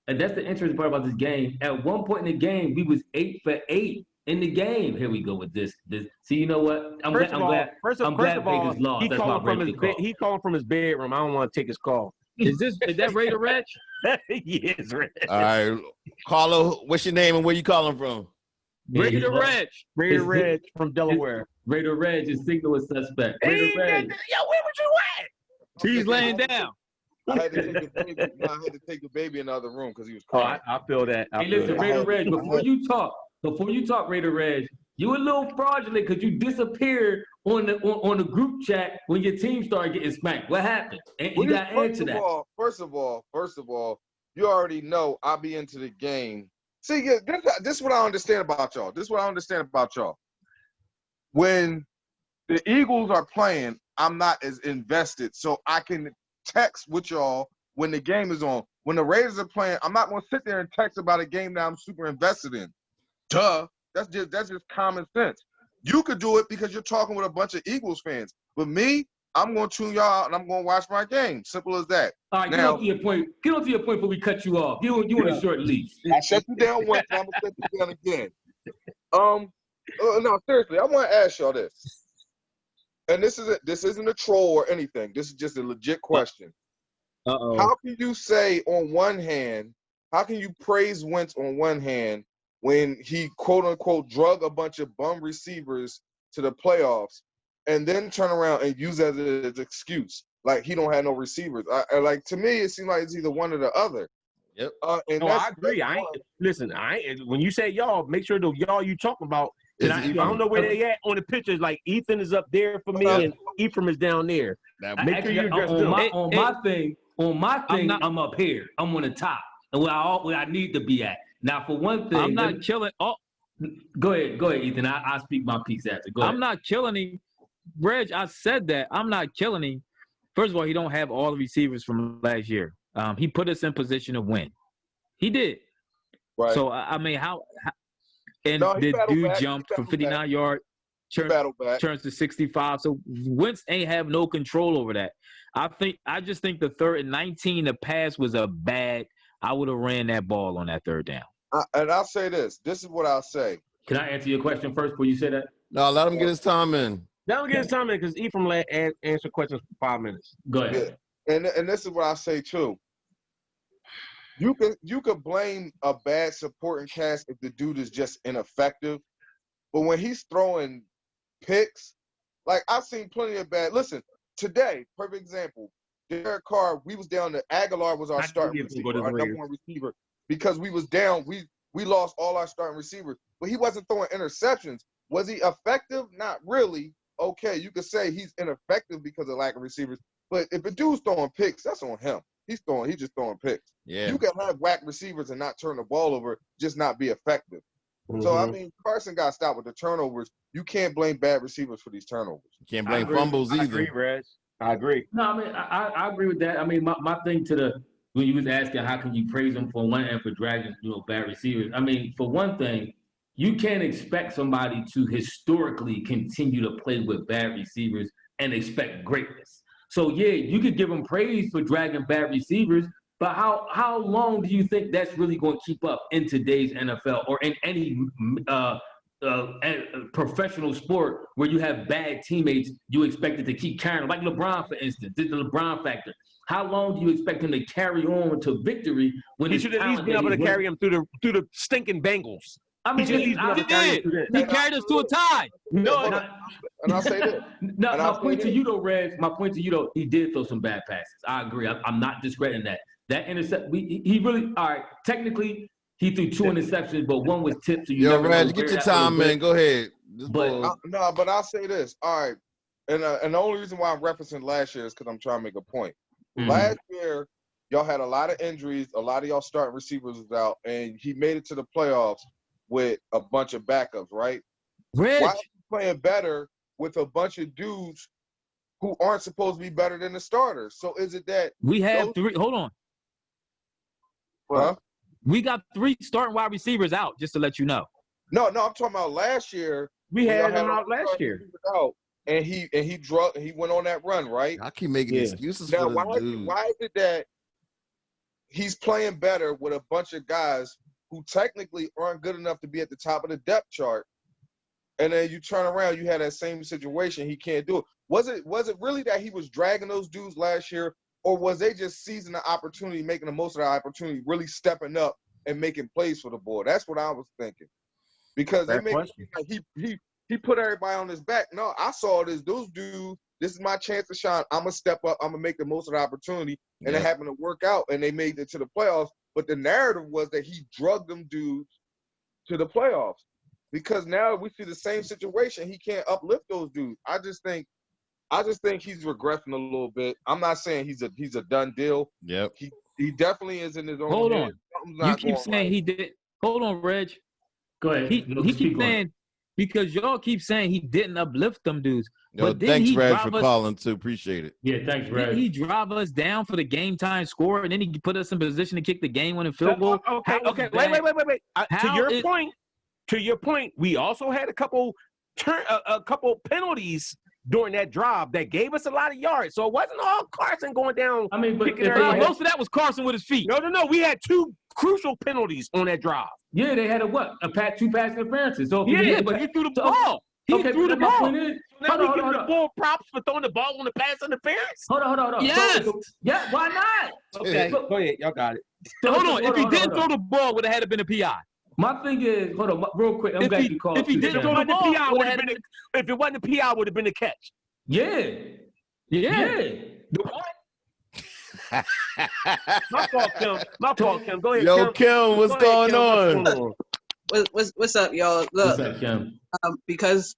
Speaker 2: And that's the interesting part about this game. At one point in the game, we was 8 for 8 in the game. Here we go with this. See, you know what? I'm glad Vegas lost.
Speaker 3: He calling from his bedroom. I don't want to take his call.
Speaker 1: Is that Raider Reg?
Speaker 3: Yes, Reg.
Speaker 4: All right, caller, what's your name and where you calling from?
Speaker 1: Raider Reg.
Speaker 3: Raider Reg from Delaware.
Speaker 2: Raider Reg is signal is suspect. Raider Reg.
Speaker 3: Yo, where was you at?
Speaker 1: He's laying down.
Speaker 4: I had to take the baby in the other room because he was crying.
Speaker 3: I feel that.
Speaker 2: Hey, listen, Raider Reg, before you talk, Raider Reg, you a little fraudulent because you disappeared on the group chat when your team started getting spanked. What happened? And you got to answer that.
Speaker 4: First of all, you already know I'll be into the game. See, this is what I understand about y'all. When the Eagles are playing, I'm not as invested, so I can text with y'all when the game is on. When the Raiders are playing, I'm not going to sit there and text about a game that I'm super invested in. Duh. That's just common sense. You could do it because you're talking with a bunch of Eagles fans. But me, I'm going to tune y'all out and I'm going to watch my game. Simple as that.
Speaker 2: All right, get on to your point before we cut you off. You on a short leash.
Speaker 4: I shut you down once, I'm going to shut you down again. No, seriously, I want to ask y'all this. And this isn't a troll or anything. This is just a legit question.
Speaker 1: Uh-oh.
Speaker 4: How can you say on one hand, how can you praise Wentz on one hand when he quote-unquote drug a bunch of bum receivers to the playoffs and then turn around and use that as an excuse? Like he don't have no receivers. Like to me, it seems like it's either one or the other.
Speaker 3: Yep. I agree. When you say y'all, make sure the y'all you talking about. I don't know where they at on the pictures. Like Ethan is up there for me, and Ephraim is down there.
Speaker 2: Make sure you dress on my thing. I'm up here. I'm on the top, and where I need to be at. Now, for one thing,
Speaker 1: I'm not killing. Oh,
Speaker 2: go ahead, Ethan. I'll speak my piece after. Go ahead.
Speaker 1: I'm not killing him, Reg. I said that I'm not killing him. First of all, he don't have all the receivers from last year. He put us in position to win. He did.
Speaker 4: Right.
Speaker 1: So I mean, the dude jumped from 59 yards, turns to 65. So Wentz ain't have no control over that. I just think the 3rd and 19, the pass was a bad. I would have ran that ball on that 3rd down.
Speaker 4: And I'll say this. This is what I'll say.
Speaker 2: Can I answer your question first before you say that?
Speaker 4: No, let him get his time in.
Speaker 3: Let him get his time in because Ephraim answer questions for 5 minutes.
Speaker 2: Go ahead.
Speaker 4: Yeah. And this is what I say too. You could blame a bad supporting cast if the dude is just ineffective, but when he's throwing picks, like I've seen plenty of bad. Listen, today, perfect example. Derek Carr, we was down to Aguilar was our starting receiver, our number 1 receiver, because we was down. We lost all our starting receivers, but he wasn't throwing interceptions. Was he effective? Not really. Okay, you could say he's ineffective because of lack of receivers, but if a dude's throwing picks, that's on him. He's just throwing picks.
Speaker 1: Yeah.
Speaker 4: You can have whack receivers and not turn the ball over, just not be effective. Mm-hmm. So, I mean, Carson got stopped with the turnovers. You can't blame bad receivers for these turnovers.
Speaker 1: You can't blame fumbles either.
Speaker 3: I agree, Reg. I agree.
Speaker 2: No, I mean, I agree with that. I mean, my thing when you was asking how can you praise them for one and for dragging, bad receivers. I mean, for one thing, you can't expect somebody to historically continue to play with bad receivers and expect greatness. So, yeah, you could give them praise for dragging bad receivers, but how long do you think that's really going to keep up in today's NFL or in any professional sport where you have bad teammates, you expect it to keep carrying? Like LeBron, for instance, the LeBron factor. How long do you expect him to carry on to victory when
Speaker 3: he should at least be able to carry him through the stinking Bengals?
Speaker 2: I mean,
Speaker 1: He carried us to a tie.
Speaker 7: And I'll say this.
Speaker 2: No, my point to you though, Reg. My point to you though, he did throw some bad passes. I agree. I'm not discrediting that. That intercept, he really. All right, technically, he threw 2 interceptions, but one was tipped. So you never
Speaker 4: Reg,
Speaker 2: know
Speaker 4: get your time, man. Go ahead.
Speaker 2: But
Speaker 7: but I'll say this. All right, and the only reason why I'm referencing last year is because I'm trying to make a point.
Speaker 2: Mm-hmm.
Speaker 7: Last year, y'all had a lot of injuries. A lot of y'all starting receivers was out, and he made it to the playoffs with a bunch of backups, right?
Speaker 1: Reg.
Speaker 7: Why is he playing better with a bunch of dudes who aren't supposed to be better than the starters? So is it that
Speaker 1: we have 3? Hold on.
Speaker 7: Huh?
Speaker 1: We got 3 starting wide receivers out, just to let you know.
Speaker 7: No, I'm talking about last year.
Speaker 3: We had him out last year.
Speaker 7: Out, and he went on that run, right?
Speaker 4: I keep making excuses
Speaker 7: Now,
Speaker 4: for this dude.
Speaker 7: why is it that he's playing better with a bunch of guys who technically aren't good enough to be at the top of the depth chart, and then you turn around, you had that same situation, he can't do it? Was it really that he was dragging those dudes last year, or was they just seizing the opportunity, making the most of the opportunity, really stepping up and making plays for the board? That's what I was thinking. Because they make it like he put everybody on his back. No, I saw those dudes, this is my chance to shine. I'm going to step up. I'm going to make the most of the opportunity. And it happened to work out, and they made it to the playoffs. But the narrative was that he drugged them dudes to the playoffs. Because now we see the same situation. He can't uplift those dudes. I just think he's regressing a little bit. I'm not saying he's a done deal.
Speaker 4: Yep.
Speaker 7: He definitely is in his own.
Speaker 1: Hold on. You keep saying he did. Hold on, Reg.
Speaker 2: Go ahead.
Speaker 1: He keeps saying, because y'all keep saying he didn't uplift them dudes.
Speaker 4: Yo,
Speaker 1: but
Speaker 4: thanks, Reg, for calling too. Appreciate it.
Speaker 2: Yeah, thanks, Reg.
Speaker 1: Didn't he drive us down for the game time score, and then he put us in position to kick the game-winning field goal?
Speaker 3: Okay. Wait. To your point, we also had a couple penalties during that drive that gave us a lot of yards. So it wasn't all Carson going down.
Speaker 2: I mean, but
Speaker 1: most of that was Carson with his feet.
Speaker 3: No. We had 2 crucial penalties on that drive.
Speaker 2: Yeah, they had 2 pass interferences. So
Speaker 1: but he threw the ball. He threw the ball.
Speaker 3: Now we give the full props for throwing the ball on the pass interference.
Speaker 2: Hold on.
Speaker 1: Yes.
Speaker 2: Yeah, why not?
Speaker 3: Okay, go ahead. Y'all got it.
Speaker 1: Hold on. If he didn't throw the ball, would have had to been a PI.
Speaker 2: My thing is, hold on, real quick. I'm glad you called.
Speaker 1: If he didn't throw the ball,
Speaker 3: if it wasn't a PI, would have been a catch.
Speaker 2: Yeah.
Speaker 3: The one. My fault, Kim. Go ahead,
Speaker 4: Yo, Kim, what's going on?
Speaker 8: What's up, y'all? Look,
Speaker 2: What's up, Kim?
Speaker 8: Because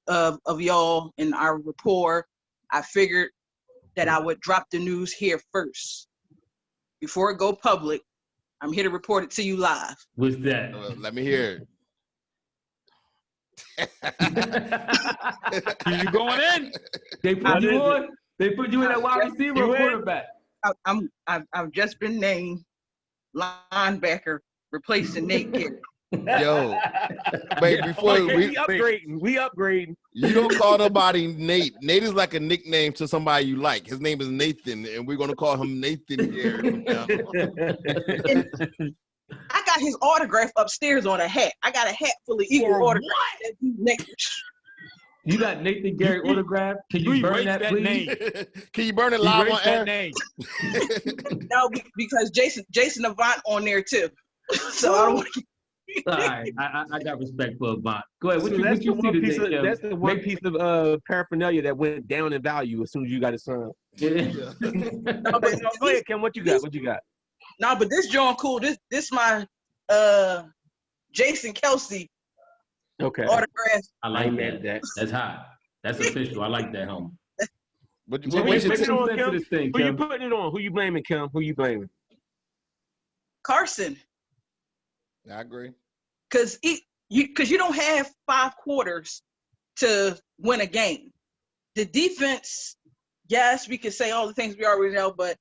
Speaker 8: of y'all and our rapport, I figured that I would drop the news here first before it go public. I'm here to report it to you live.
Speaker 2: What's that?
Speaker 4: Let me hear it.
Speaker 1: You going in?
Speaker 2: They put you on? They put you in that wide receiver or quarterback?
Speaker 8: I've just been named linebacker, replacing Nate Garrett.
Speaker 4: Yo, wait, before
Speaker 3: we upgrading.
Speaker 4: You don't call nobody Nate. Nate is like a nickname to somebody you like. His name is Nathan, and we're gonna call him Nathan Garrett from now on.
Speaker 8: I got his autograph upstairs on a hat. I got a hat full of Eagle autographs.
Speaker 2: You got Nathan Garrett autograph? Can you burn that, please?
Speaker 1: Name.
Speaker 4: Can you burn it live on air?
Speaker 1: Name.
Speaker 8: No, because Jason Avant on there too. So I don't want to.
Speaker 2: All right, I got respect for Avant. Go ahead.
Speaker 3: That's the one piece of paraphernalia that went down in value as soon as you got it signed.
Speaker 2: Yeah.
Speaker 3: No, go ahead, Kim. What you got?
Speaker 8: No, but this John cool. This my Jason Kelsey autograph.
Speaker 2: I like that. That's hot. That's official. I like that, homie.
Speaker 3: Who you putting it on? Who you blaming, Kim? Who you blaming?
Speaker 8: Carson.
Speaker 4: I agree.
Speaker 8: Because you don't have 5 quarters to win a game. The defense, yes, we could say all the things we already know, but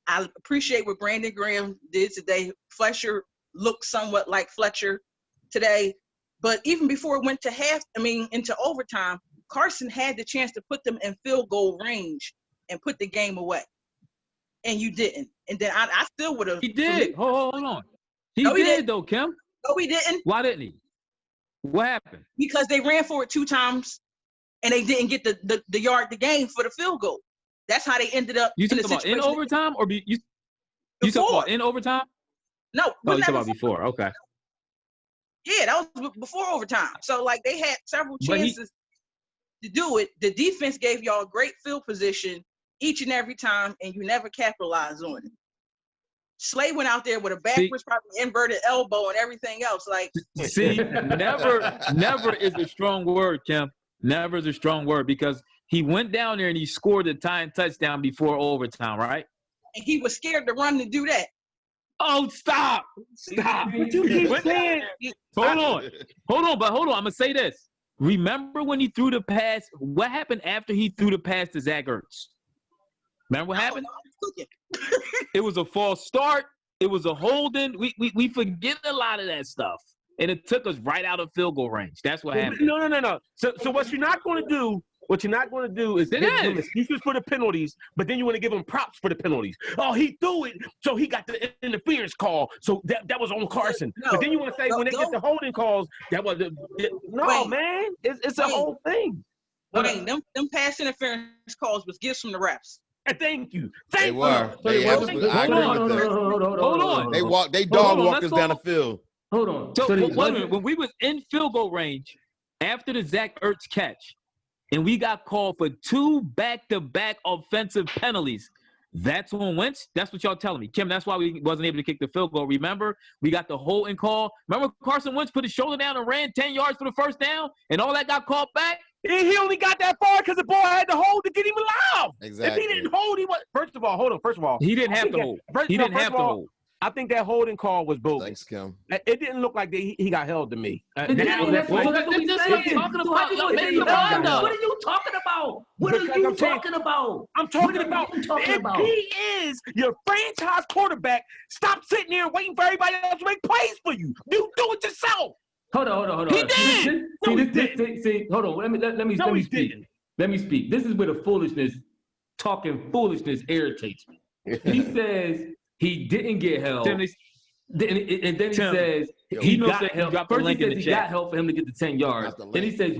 Speaker 8: I appreciate what Brandon Graham did today. Fletcher looked somewhat like Fletcher today. But even before it went to into overtime, Carson had the chance to put them in field goal range and put the game away. And you didn't. And then I still would have.
Speaker 1: He did. Hold on. He did, though, Kim.
Speaker 8: No, he didn't.
Speaker 1: Why didn't he? What happened?
Speaker 8: Because they ran for it 2 times, and they didn't get the yard the game for the field goal. That's how they ended up.
Speaker 1: You talking about in overtime, or you talking about in overtime?
Speaker 8: No,
Speaker 1: you talking about before? Okay.
Speaker 8: Yeah, that was before overtime. So like they had several chances to do it. The defense gave y'all great field position each and every time, and you never capitalized on it. Slay went out there with a backwards, probably inverted elbow and everything else. Like,
Speaker 1: see, never is a strong word, Kim. Never is a strong word because he went down there and he scored a tying touchdown before overtime, right?
Speaker 8: And he was scared to run to do that.
Speaker 1: Oh, stop.
Speaker 3: But you keep saying.
Speaker 1: Hold on. I'm going to say this. Remember when he threw the pass? What happened after he threw the pass to Zach Ertz? Remember what happened? It was a false start. It was a holding. We forget a lot of that stuff. And it took us right out of field goal range. That's what happened.
Speaker 3: No. So what you're not going to do is give him excuses for the penalties, but then you want to give him props for the penalties. Oh, he threw it, so he got the interference call. So that was on Carson.
Speaker 8: No,
Speaker 3: but then you want to say when they get the holding calls, that was man. It's a whole thing.
Speaker 8: Wayne, them pass interference calls was gifts from the refs.
Speaker 3: Thank you.
Speaker 4: They were. I agree with that.
Speaker 1: Hold on.
Speaker 4: They dog walkers down the field.
Speaker 2: Hold on.
Speaker 1: So when we was in field goal range after the Zach Ertz catch, and we got called for 2 back-to-back offensive penalties, that's on Wentz? That's what y'all telling me. Kim, that's why we wasn't able to kick the field goal. Remember, we got the holding call. Remember Carson Wentz put his shoulder down and ran 10 yards for the first down, and all that got called back?
Speaker 3: He only got that far because the boy had to hold to get him alive.
Speaker 4: Exactly.
Speaker 3: If he didn't hold, he was. First of all.
Speaker 1: He didn't have to hold. He didn't have to hold.
Speaker 3: I think that holding call was bogus.
Speaker 4: Thanks, Kim.
Speaker 3: It didn't look like he got held to me.
Speaker 2: What are you talking about?
Speaker 3: I'm talking about if he is your franchise quarterback, stop sitting there and waiting for everybody else to make plays for you. You do it yourself.
Speaker 2: Hold on.
Speaker 3: He did.
Speaker 2: See, hold on. Let me speak. Let me speak. This is where the talking foolishness irritates me. He says he didn't get held. And then he says he got help. First he says he got help for him to get the 10 yards. Then he says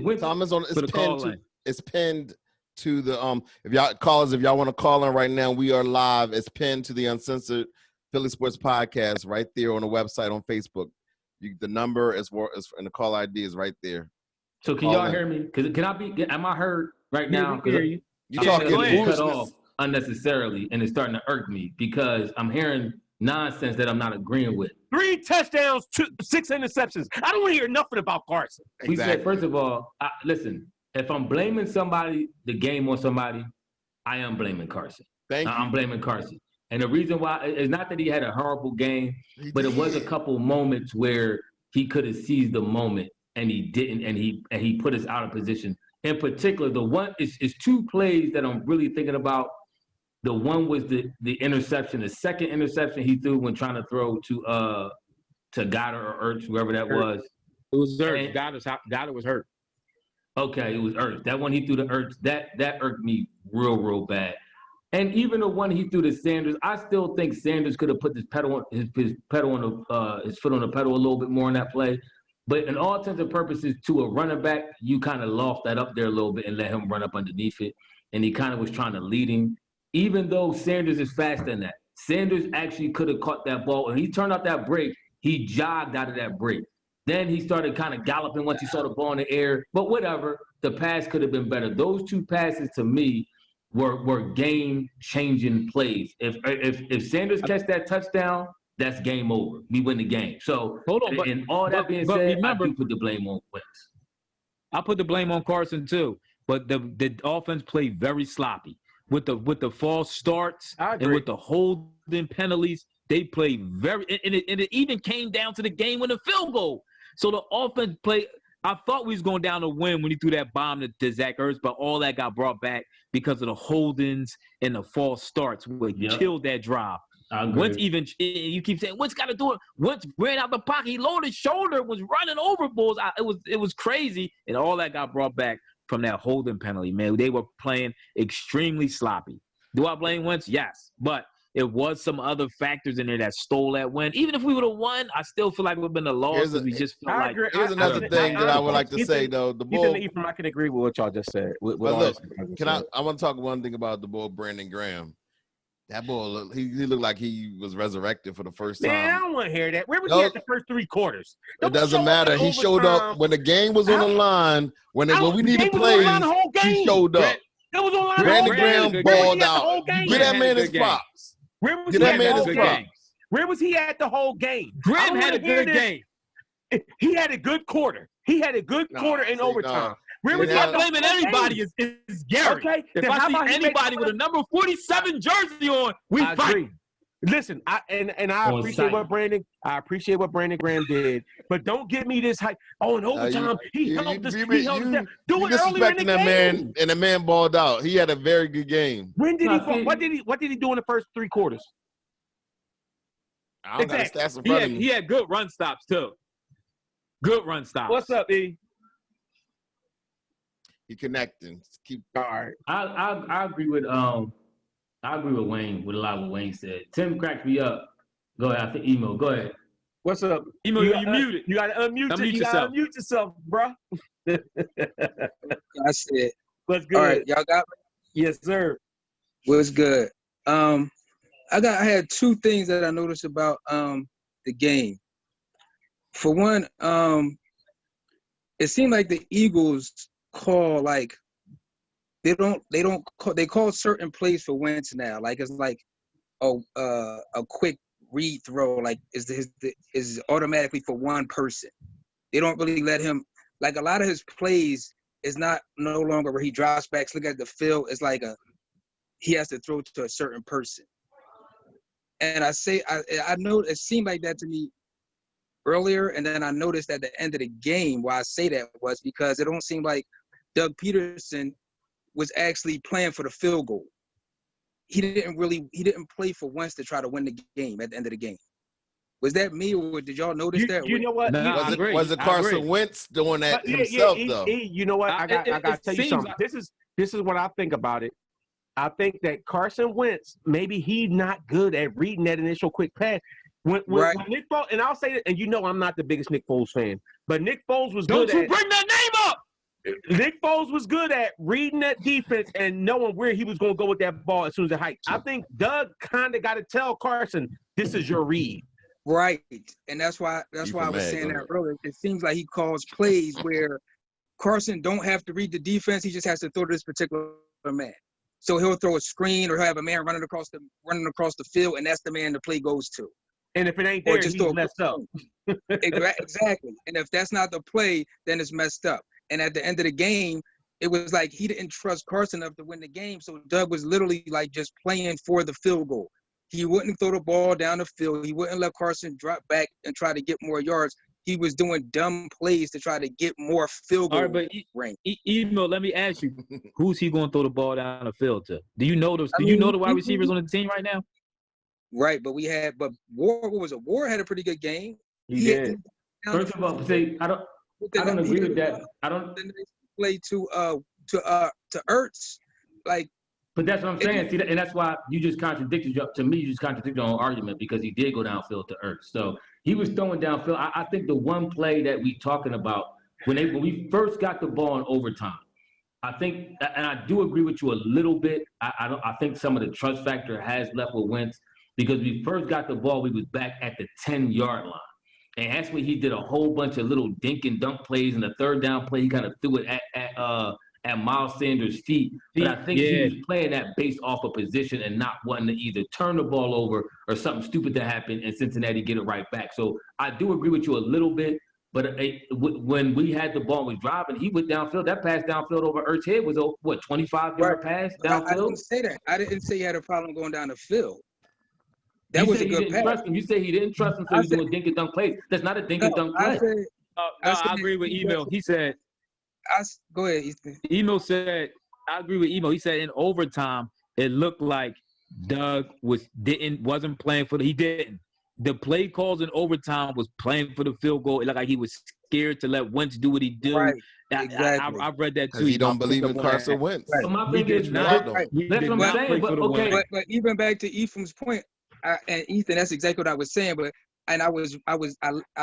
Speaker 4: it's pinned to the if y'all want to call in right now, we are live. It's pinned to the Uncensored Philly Sports Podcast right there on the website on Facebook. The number is and the call ID is right there.
Speaker 2: So can y'all hear me? Am I heard right now?
Speaker 3: We can hear you.
Speaker 4: You talking
Speaker 2: cut off unnecessarily, and it's starting to irk me because I'm hearing nonsense that I'm not agreeing with.
Speaker 3: 3 touchdowns, 6 interceptions. I don't want to hear nothing about Carson.
Speaker 2: We said, first of all, listen, if I'm blaming the game on somebody, I am blaming Carson. I'm blaming Carson. And the reason why is not that he had a horrible game, but it was a couple moments where he could have seized the moment and he didn't, and he put us out of position. In particular, the one is 2 plays that I'm really thinking about. The one was the interception, the second interception he threw when trying to throw to Goddard or Ertz, whoever that was.
Speaker 1: It was Ertz. Goddard was hurt.
Speaker 2: Okay, it was Ertz. That one he threw to Ertz, that irked me real bad. And even the one he threw to Sanders, I still think Sanders could have put his foot on the pedal a little bit more in that play. But in all intents and purposes, to a running back, you kind of loft that up there a little bit and let him run up underneath it. And he kind of was trying to lead him. Even though Sanders is faster than that, Sanders actually could have caught that ball. And he turned out that break. He jogged out of that break. Then he started kind of galloping once he saw the ball in the air. But whatever, the pass could have been better. Those 2 passes to me were game-changing plays. If Sanders catch that touchdown, that's game over. We win the game. So, hold on. And all that being said, remember, I do put the blame on Wentz.
Speaker 1: I put the blame on Carson too. But the offense played very sloppy. With the false starts and with the holding penalties, they played very and it even came down to the game with a field goal. So the offense played. I thought we was going down to win when he threw that bomb to Zach Ertz, but all that got brought back because of the holdings and the false starts, which killed that drive. Wentz you keep saying Wentz got to do it. Wentz ran out the pocket. He lowered his shoulder, was running over bulls. It was crazy, and all that got brought back from that holding penalty, man. They were playing extremely sloppy. Do I blame Wentz? Yes. But it was some other factors in there that stole that win. Even if we would have won, I still feel like it would have been a loss. We just felt like.
Speaker 4: Here's another thing that I would like to say, though. The Bull.
Speaker 3: I can agree with what y'all just said.
Speaker 4: I want to talk one thing about the Bull, Brandon Graham. That boy, he looked like he was resurrected for the first time.
Speaker 3: Man, I don't want to hear that. Where was he at the first 3 quarters?
Speaker 4: It doesn't matter. He showed up when the game was on the line. When we needed plays, he showed up.
Speaker 3: It was on the line.
Speaker 4: Brandon Graham balled out. Get that man his props.
Speaker 3: Where was he at the whole game? Where was he at the whole game?
Speaker 1: Graham had a good game.
Speaker 3: He had a good quarter. He had a good quarter in overtime. Where was he
Speaker 1: not blaming anybody is Gary. Okay, if I see anybody with a number 47 jersey on, we fight.
Speaker 3: Listen, I appreciate what Brandon Graham did, but don't give me this hype. Oh, in overtime, he held us. He held us down. Do it earlier in the game.
Speaker 4: Man, and the man balled out. He had a very good game.
Speaker 3: When did he? What did he do in the first 3 quarters?
Speaker 4: I don't got the stats in front of me.
Speaker 1: He had good run stops too. Good run stops.
Speaker 3: What's up, E?
Speaker 4: He connecting.
Speaker 3: Keep all right.
Speaker 2: I agree with Wayne with a lot of what Wayne said. Tim cracks me up. Go ahead. I think Emo. Go ahead.
Speaker 3: What's up?
Speaker 1: Emo, you muted.
Speaker 3: You gotta unmute yourself. Unmute yourself, bro.
Speaker 9: I said.
Speaker 3: What's good?
Speaker 9: All right, y'all got me?
Speaker 3: Yes, sir.
Speaker 9: What's good? I had 2 things that I noticed about the game. For one, it seemed like the Eagles call they call certain plays for Wentz now. Like it's like a quick read throw, like is automatically for one person. They don't really let him, like a lot of his plays is no longer where he drops back, look at the field. It's like he has to throw to a certain person. And I know it seemed like that to me earlier, and then I noticed at the end of the game why I say that was because it don't seem like Doug Peterson was actually playing for the field goal. He didn't play for Wentz to try to win the game at the end of the game. Was that me, or did y'all notice that?
Speaker 3: You know what?
Speaker 4: Was it Carson Wentz doing that himself though?
Speaker 3: You know what? I got to tell you something. This is what I think about it. I think that Carson Wentz, maybe he's not good at reading that initial quick pass. When Nick Foles, and I'll say it, and you know I'm not the biggest Nick Foles fan, but Nick Foles was good at—
Speaker 1: Don't you bring that name up!
Speaker 3: Nick Foles was good at reading that defense and knowing where he was going to go with that ball as soon as it hiked. I think Doug kind of got to tell Carson, this is your read.
Speaker 9: Right, and that's why I was saying that earlier. It seems like he calls plays where Carson don't have to read the defense. He just has to throw to this particular man. So he'll throw a screen or he'll have a man running across the field, and that's the man the play goes to.
Speaker 3: And if it ain't there, he's messed up.
Speaker 9: Exactly. And if that's not the play, then it's messed up. And at the end of the game, it was like he didn't trust Carson enough to win the game. So Doug was literally like just playing for the field goal. He wouldn't throw the ball down the field. He wouldn't let Carson drop back and try to get more yards. He was doing dumb plays to try to get more field goal range.
Speaker 1: Emo, let me ask you, who's he going to throw the ball down the fild to? Do you know the wide receivers on the team right now?
Speaker 9: Right, but Ward, what was it? Ward had a pretty good game.
Speaker 3: He did.
Speaker 2: First of all, I don't agree with that. I don't
Speaker 9: play to Ertz, like.
Speaker 2: But that's what I'm saying. See, and that's why you just contradicted your own argument, because he did go downfield to Ertz. So he was throwing downfield. I think the one play that we talking about when we first got the ball in overtime, I think, and I do agree with you a little bit. I think some of the trust factor has left with Wentz, because we first got the ball, we was back at the 10-yard line. And that's when he did a whole bunch of little dink and dunk plays. And the third down play, he kind of threw it at Miles Sanders' feet. But I think he was playing that based off a position and not wanting to either turn the ball over or something stupid to happen and Cincinnati get it right back. So I do agree with you a little bit. But when we had the ball and was driving, he went downfield. That pass downfield over Ertz's head was a 25-yard pass downfield?
Speaker 9: I didn't say that. I didn't say he had a problem going down the field.
Speaker 2: That was a good pass. You say he didn't trust him, so he's doing dink and dunk plays. That's not a dink and dunk play.
Speaker 1: I agree with Emo. He said,
Speaker 9: go ahead, Ethan.
Speaker 1: Emo said, I agree with Emo. He said in overtime, it looked like Doug wasn't playing for he didn't. The play calls in overtime was playing for the field goal. It looked like he was scared to let Wentz do what he did.
Speaker 9: Right. Exactly.
Speaker 1: I read that too.
Speaker 4: Because he don't believe in Carson Wentz.
Speaker 2: Right. So my thing is not. That's what I'm saying. But okay.
Speaker 9: But even back to Ephraim's point, and Ethan, that's exactly what I was saying. But I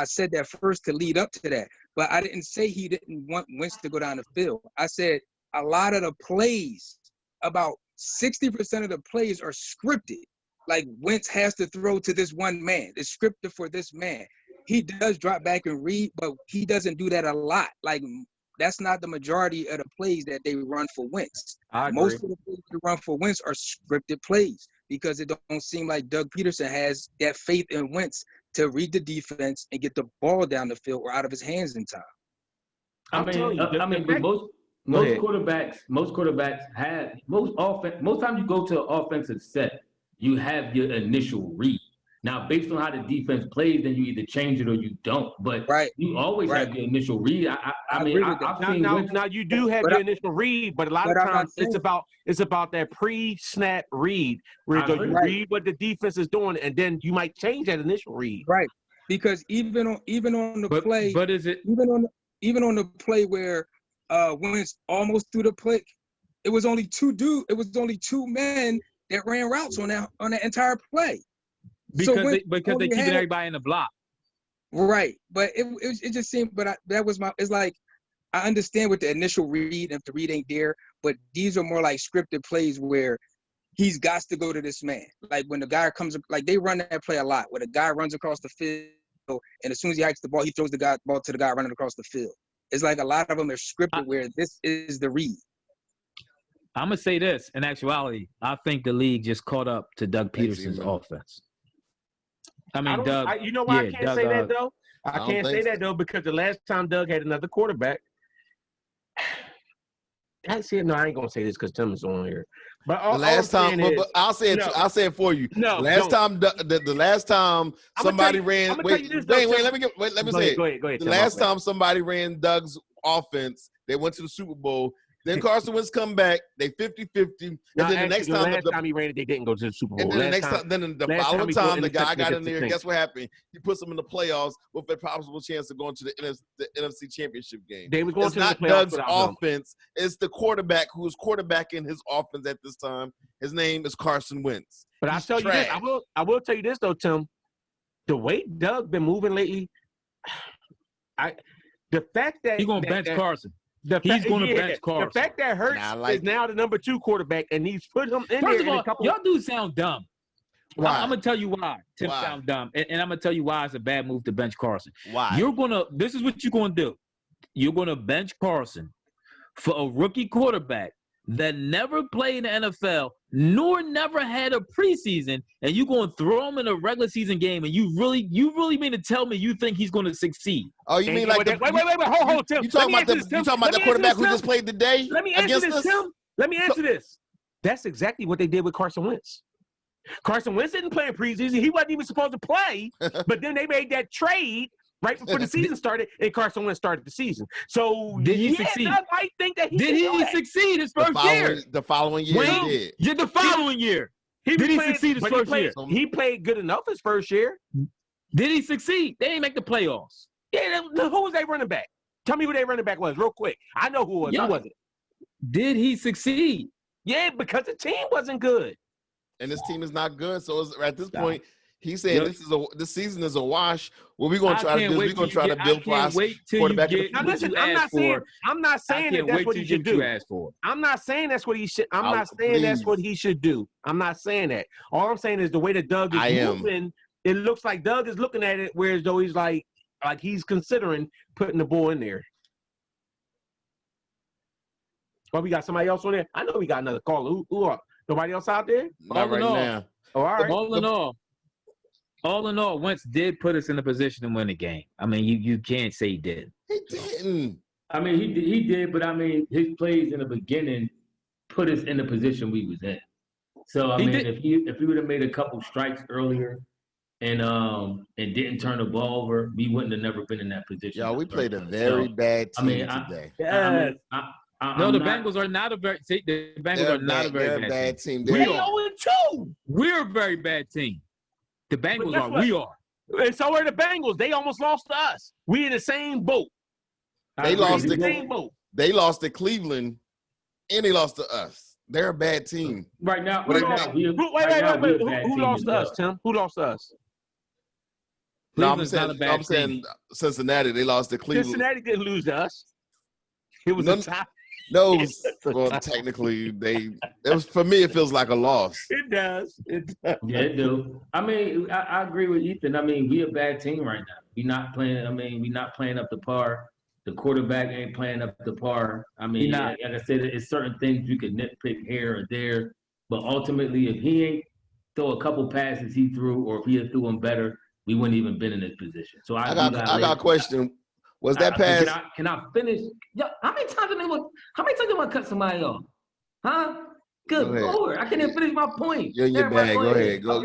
Speaker 9: said that first to lead up to that. But I didn't say he didn't want Wentz to go down the field. I said a lot of the plays, about 60% of the plays are scripted. like Wentz has to throw to this one man. It's scripted for this man. He does drop back and read, but he doesn't do that a lot. Like that's not the majority of the plays that they run for Wentz.
Speaker 3: I agree.
Speaker 9: Most of the plays they run for Wentz are scripted plays because it don't seem like Doug Peterson has that faith in Wentz to read the defense and get the ball down the field or out of his hands in time.
Speaker 2: But most quarterbacks have most times you go to an offensive set, you have your initial read. Now, based on how the defense plays, then you either change it or you don't. But you always have your initial read.
Speaker 3: Now you do have your initial read, but a lot of times it's about that pre-snap read where you read what the defense is doing, and then you might change that initial read.
Speaker 9: Right, because even on the play,
Speaker 2: but is it
Speaker 9: even on the play where Wentz almost threw the pick, it was only two men that ran routes on that entire play.
Speaker 1: Because they're keeping everybody in the block.
Speaker 9: Right. But it just seemed, it's like, I understand with the initial read, if the read ain't there, but these are more like scripted plays where he's got to go to this man. Like when the guy comes, like they run that play a lot, where the guy runs across the field, and as soon as he hikes the ball, he throws the ball to the guy running across the field. It's like a lot of them are scripted where this is the read.
Speaker 1: I'm going to say this. In actuality, I think the league just caught up to Doug Peterson's offense. I mean, Doug.
Speaker 3: You know why I can't say that, though? I can't say that, though, because the last time Doug had another quarterback, I ain't going to say this because Tim is on here. But
Speaker 4: the last time, but I'll say it. I'll say it for you.
Speaker 3: No,
Speaker 4: the last time somebody ran. Wait, let me say it.
Speaker 3: Go ahead.
Speaker 4: The last time somebody ran Doug's offense, they went to the Super Bowl. Then Carson Wentz come back. They 50-50. And then the next time,
Speaker 3: time he ran it, they didn't go to the Super Bowl.
Speaker 4: And then the following time, the guy got in there. Guess what happened? He puts them in the playoffs with a possible chance of going to the NFC Championship game.
Speaker 3: They were going to
Speaker 4: not
Speaker 3: the
Speaker 4: Doug's offense. It's the quarterback who is quarterbacking his offense at this time. His name is Carson Wentz.
Speaker 3: But I'll tell you this. I will tell you this though, Tim. The way Doug been moving lately, the fact that
Speaker 1: he's going to bench Carson. He's going to bench Carson.
Speaker 3: The fact that Hurts is now the number 2 quarterback, and he's put him in
Speaker 1: First
Speaker 3: there.
Speaker 1: First of all, y'all dudes sound dumb.
Speaker 4: Why?
Speaker 1: I'm going to tell you why. Tim sound dumb. And I'm going to tell you why it's a bad move to bench Carson.
Speaker 4: Why?
Speaker 1: This is what you're going to do. You're going to bench Carson for a rookie quarterback that never played in the NFL, nor never had a preseason, and you're going to throw him in a regular season game, and you really mean to tell me you think he's going to succeed?
Speaker 4: Oh, you mean like
Speaker 3: wait, hold, Tim.
Speaker 4: You talking about the quarterback who just played today?
Speaker 3: Let me answer this, Tim. Let me answer this. That's exactly what they did with Carson Wentz. Carson Wentz didn't play in preseason. He wasn't even supposed to play, but then they made that trade right before the season started, and Carson Wentz started the season. So
Speaker 1: did he succeed?
Speaker 3: I might think that
Speaker 1: did he succeed his first year?
Speaker 4: The following year he did.
Speaker 1: Yeah, the following year. Did he succeed his first year?
Speaker 3: He played good enough his first year.
Speaker 1: Did he succeed? They didn't make the playoffs.
Speaker 3: Yeah, who was their running back? Tell me who their running back was real quick. I know who it was.
Speaker 1: Yeah.
Speaker 3: Who was it?
Speaker 1: Did he succeed?
Speaker 3: Yeah, because the team wasn't good.
Speaker 4: And this team is not good. So at this point, he's saying this season is a wash. What we're going to try to do is we're going to try to build for our quarterback.
Speaker 3: I'm not saying that that's what he should do. I'm not saying that's what he should. I'm not saying that's what he should do. I'm not saying that. All I'm saying is the way that Doug is moving, it looks like Doug is looking at it whereas though he's like he's considering putting the ball in there. Oh, we got somebody else on there? I know we got another caller. Who are? Nobody else out there?
Speaker 4: Not right now.
Speaker 3: Oh, all right.
Speaker 1: All in all, Wentz did put us in a position to win the game. I mean, you can't say he did.
Speaker 4: He didn't.
Speaker 2: I mean, he did, but I mean, his plays in the beginning put us in the position we was in. So I mean, if he would have made a couple strikes earlier and didn't turn the ball over, we wouldn't have never been in that position.
Speaker 4: Yo, we played a very bad team today.
Speaker 1: The Bengals are not a very bad team.
Speaker 3: We're 0-2.
Speaker 1: We're a very bad team. The Bengals are. We are.
Speaker 3: And so are the Bengals. They almost lost to us. We in the same boat.
Speaker 4: They lost to Cleveland, and they lost to us. They're a bad team.
Speaker 2: Right now.
Speaker 3: Wait. Who lost to us, Tim? Who lost to us?
Speaker 4: No, I'm saying Cincinnati. They lost to Cleveland.
Speaker 3: Cincinnati didn't lose to us. It was a tie.
Speaker 4: No, well, technically, for me, it feels like a loss.
Speaker 3: It does.
Speaker 2: Yeah, it do. I mean, I agree with Ethan. I mean, we a bad team right now. We not playing. I mean, we not playing up to par. The quarterback ain't playing up to par. I mean, like I said, it's certain things you could nitpick here or there, but ultimately, if he ain't throw a couple passes he threw, or if he had threw them better, we wouldn't even been in this position. So I got
Speaker 4: a question. Was that pass?
Speaker 2: Can I finish? Yo, how many times do they want to cut somebody off? Huh? Good Lord, I can't even finish my point.
Speaker 4: You're in your bag. Go ahead. Go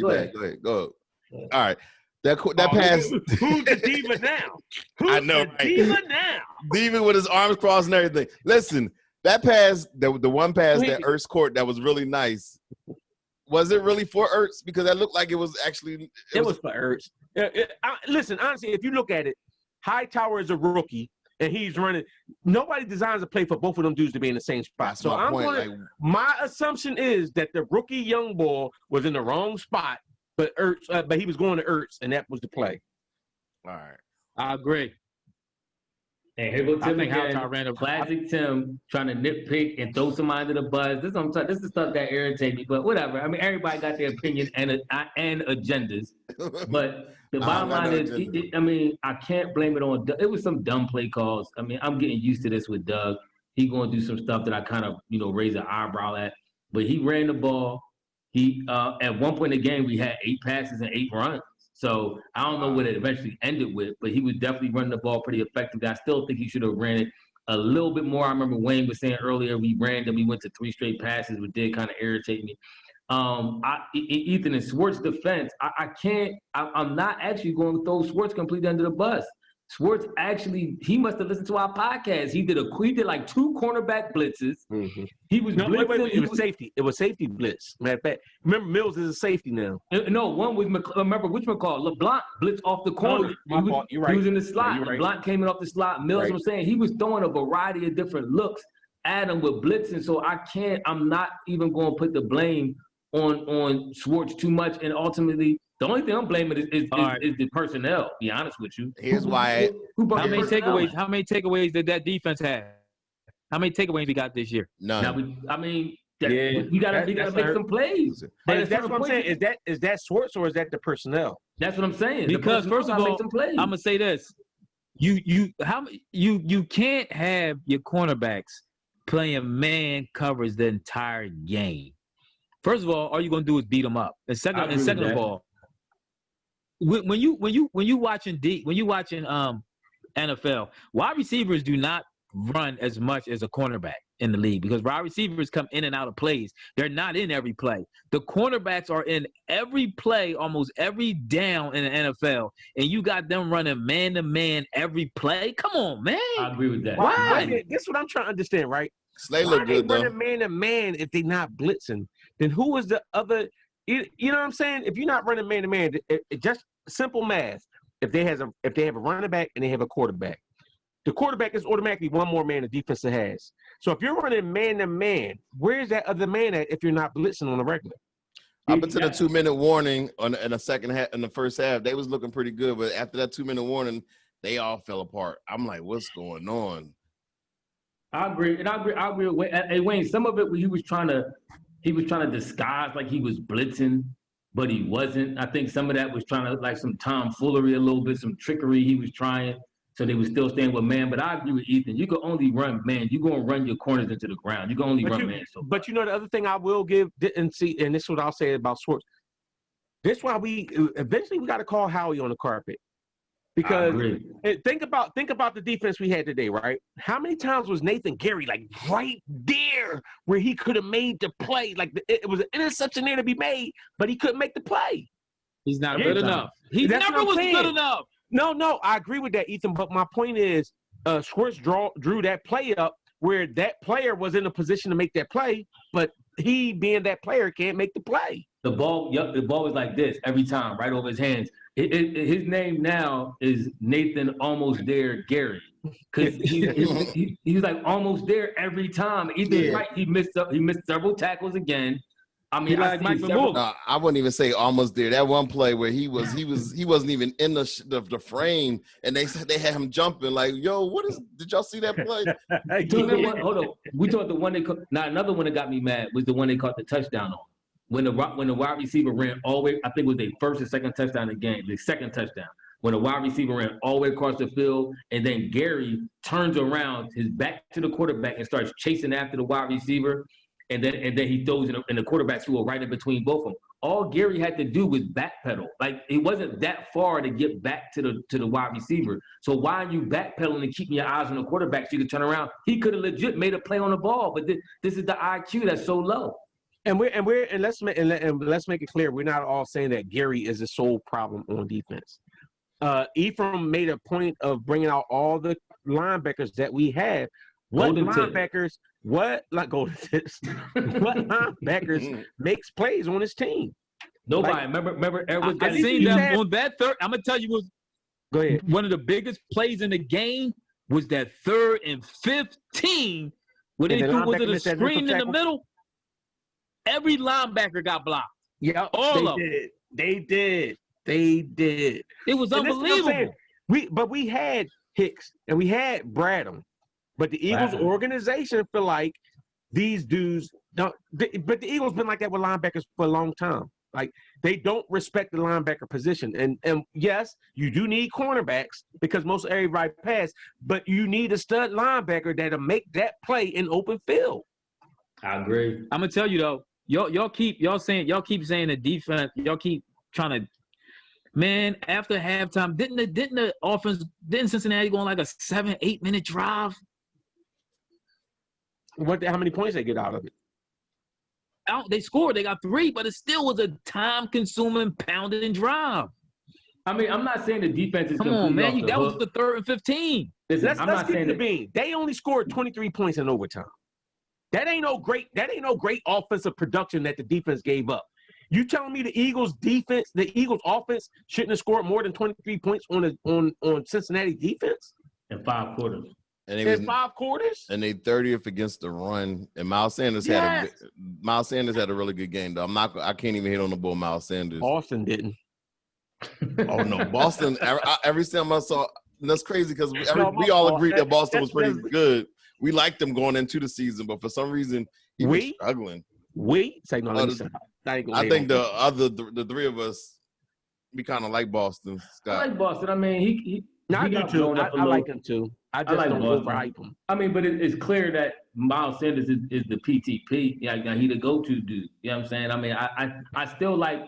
Speaker 4: ahead. Go. All right. That pass.
Speaker 3: Who's the diva now?
Speaker 4: I know.
Speaker 3: The diva now?
Speaker 4: Diva with his arms crossed and everything. Listen, that pass, the one pass that Ertz caught that was really nice. Was it really for Ertz? Because that looked like it was actually.
Speaker 3: It was for Ertz. Listen, honestly, if you look at it, Hightower is a rookie, and he's running. Nobody designs a play for both of them dudes to be in the same spot.
Speaker 4: That's my point.
Speaker 3: My assumption is that the rookie young ball was in the wrong spot, but he was going to Ertz, and that was the play.
Speaker 4: All right,
Speaker 1: I agree.
Speaker 2: And here go Tim again. Classic Tim trying to nitpick and throw somebody under the bus. This is stuff that irritates me, but whatever. I mean, everybody got their opinions and agendas. But the bottom line is, I mean, I can't blame it on Doug. It was some dumb play calls. I mean, I'm getting used to this with Doug. He going to do some stuff that I kind of, raise an eyebrow at. But he ran the ball. He at one point in the game, we had 8 passes and 8 runs. So I don't know what it eventually ended with, but he was definitely running the ball pretty effectively. I still think he should have ran it a little bit more. I remember Wayne was saying earlier we went to 3 straight passes, which did kind of irritate me. Ethan, in Swartz's defense, I'm not actually going to throw Swartz completely under the bus. Swartz he must have listened to our podcast. He did like 2 cornerback blitzes.
Speaker 3: Mm-hmm.
Speaker 2: He was blitzing.
Speaker 3: It was safety. It was safety blitz. Matter of fact, remember Mills is a safety now.
Speaker 2: No, one was remember which one called LeBlanc blitz off the corner.
Speaker 3: You're right.
Speaker 2: He was in the slot.
Speaker 3: Right.
Speaker 2: LeBlanc came in off the slot. Mills, right. I'm saying he was throwing a variety of different looks at him with blitzing. So I'm not even going to put the blame on Swartz too much. And ultimately, the only thing I'm blaming is the personnel. To be honest with you.
Speaker 4: Here's why.
Speaker 1: How many takeaways did that defense have? How many takeaways we got this year?
Speaker 4: None.
Speaker 2: We gotta make some plays.
Speaker 3: But that's what I'm saying. Is that Swartz or is that the personnel?
Speaker 2: That's what I'm saying.
Speaker 1: Because first of all,
Speaker 2: I'm
Speaker 1: gonna say this: you can't have your cornerbacks playing man covers the entire game. First of all you gonna do is beat them up. And second of all, when you watching NFL, wide receivers do not run as much as a cornerback in the league because wide receivers come in and out of plays. They're not in every play. The cornerbacks are in every play, almost every down in the NFL, and you got them running man-to-man every play. Come on, man.
Speaker 2: I agree with that.
Speaker 3: Why? That's what I'm trying to understand, right?
Speaker 4: Slay look good, though.
Speaker 3: Running man-to-man if they're not blitzing? Then who is the other – you know what I'm saying? If you're not running man-to-man, it just simple math. If they have a running back and they have a quarterback, the quarterback is automatically one more man the defense has. So if you're running man-to-man, where's that other man at if you're not blitzing on the regular?
Speaker 4: Up until the 2-minute warning in the first half, they was looking pretty good. But after that 2-minute warning, they all fell apart. I'm like, what's going on?
Speaker 2: I agree with Wayne. Some of it he was trying to disguise like he was blitzing, but he wasn't. I think some of that was trying to like some tomfoolery a little bit, some trickery he was trying. So they were still staying with man. But I agree with Ethan. You can only run man. You're going to run your corners into the ground. You can only run man. So.
Speaker 3: But the other thing I will give, and this is what I'll say about Swartz. This is why we eventually got to call Howie on the carpet. Because think about the defense we had today, right? How many times was Nathan Gary like right there where he could have made the play? Like it was an interception there to be made, but he couldn't make the play.
Speaker 1: He's not good enough. He never was good enough.
Speaker 3: No, I agree with that, Ethan. But my point is, Swartz drew that play up where that player was in a position to make that play, but he, being that player, can't make the play.
Speaker 2: The ball was like this every time, right over his hands. His name now is Nathan Almost There Gary, because he's like almost there every time. Either right, he missed several tackles again. I mean,
Speaker 1: like Mike McMullen.
Speaker 4: No, I wouldn't even say almost there. That one play where he wasn't even in the frame, and they said they had him jumping like, yo, did y'all see that play?
Speaker 2: Hold on. We talked the one they caught. Now another one that got me mad was the one they caught the touchdown on. When the wide receiver ran all the way, I think it was their first and second touchdown in the game, the second touchdown. When the wide receiver ran all the way across the field, and then Gary turns around his back to the quarterback and starts chasing after the wide receiver. And then he throws in the quarterback threw right in between both of them. All Gary had to do was backpedal. Like it wasn't that far to get back to the wide receiver. So why are you backpedaling and keeping your eyes on the quarterback so you can turn around? He could have legit made a play on the ball, but this is the IQ that's so low.
Speaker 3: And let's make it clear, we're not all saying that Gary is the sole problem on defense. Ephraim made a point of bringing out all the linebackers that we have. What linebackers makes plays on his team?
Speaker 2: Nobody.
Speaker 3: Like,
Speaker 2: remember Edwards.
Speaker 1: I seen them on that third. I'm gonna tell you
Speaker 3: go ahead.
Speaker 1: One of the biggest plays in the game was that 3rd and 15 where they threw was it a screen in the middle. Every linebacker got blocked.
Speaker 3: Yeah,
Speaker 1: all of them.
Speaker 3: They did. It
Speaker 1: was unbelievable.
Speaker 3: We had Hicks and we had Bradham. But the Eagles organization feel like these dudes don't. But the Eagles been like that with linebackers for a long time. Like they don't respect the linebacker position. And yes, you do need cornerbacks because most everybody pass. But you need a stud linebacker that'll make that play in open field.
Speaker 2: I agree.
Speaker 1: I'm gonna tell you though, y'all keep saying the defense. Y'all keep trying to. Man, after halftime, didn't Cincinnati go on like a 7-8 minute drive?
Speaker 3: How many points they get out of it?
Speaker 1: They scored. They got 3, but it still was a time-consuming, pounding drive.
Speaker 2: I mean, I'm not saying the defense is
Speaker 1: Come on, man. That was the 3rd and 15.
Speaker 2: Listen,
Speaker 3: let's keep the bean. They only scored 23 points in overtime. That ain't no great offensive production that the defense gave up. You telling me the Eagles offense shouldn't have scored more than 23 points on Cincinnati defense?
Speaker 2: In 5 quarters.
Speaker 3: In 5 quarters?
Speaker 4: And they 30th against the run. And Miles Sanders had a really good game though. I can't even hit on the bull Miles Sanders.
Speaker 3: Boston didn't.
Speaker 4: Oh no, Boston. Every time I saw, that's crazy because we all agreed that Boston was pretty good. We liked them going into the season, but for some reason he was struggling. I think the 3 of us, we kind of like Boston. Scott.
Speaker 2: I like Boston. I mean, he
Speaker 3: I do too. I like him too. I just don't overhype him.
Speaker 2: I mean, but it's clear that Miles Sanders is the PTP. Yeah, he the go-to dude. You know what I'm saying? I mean, I still like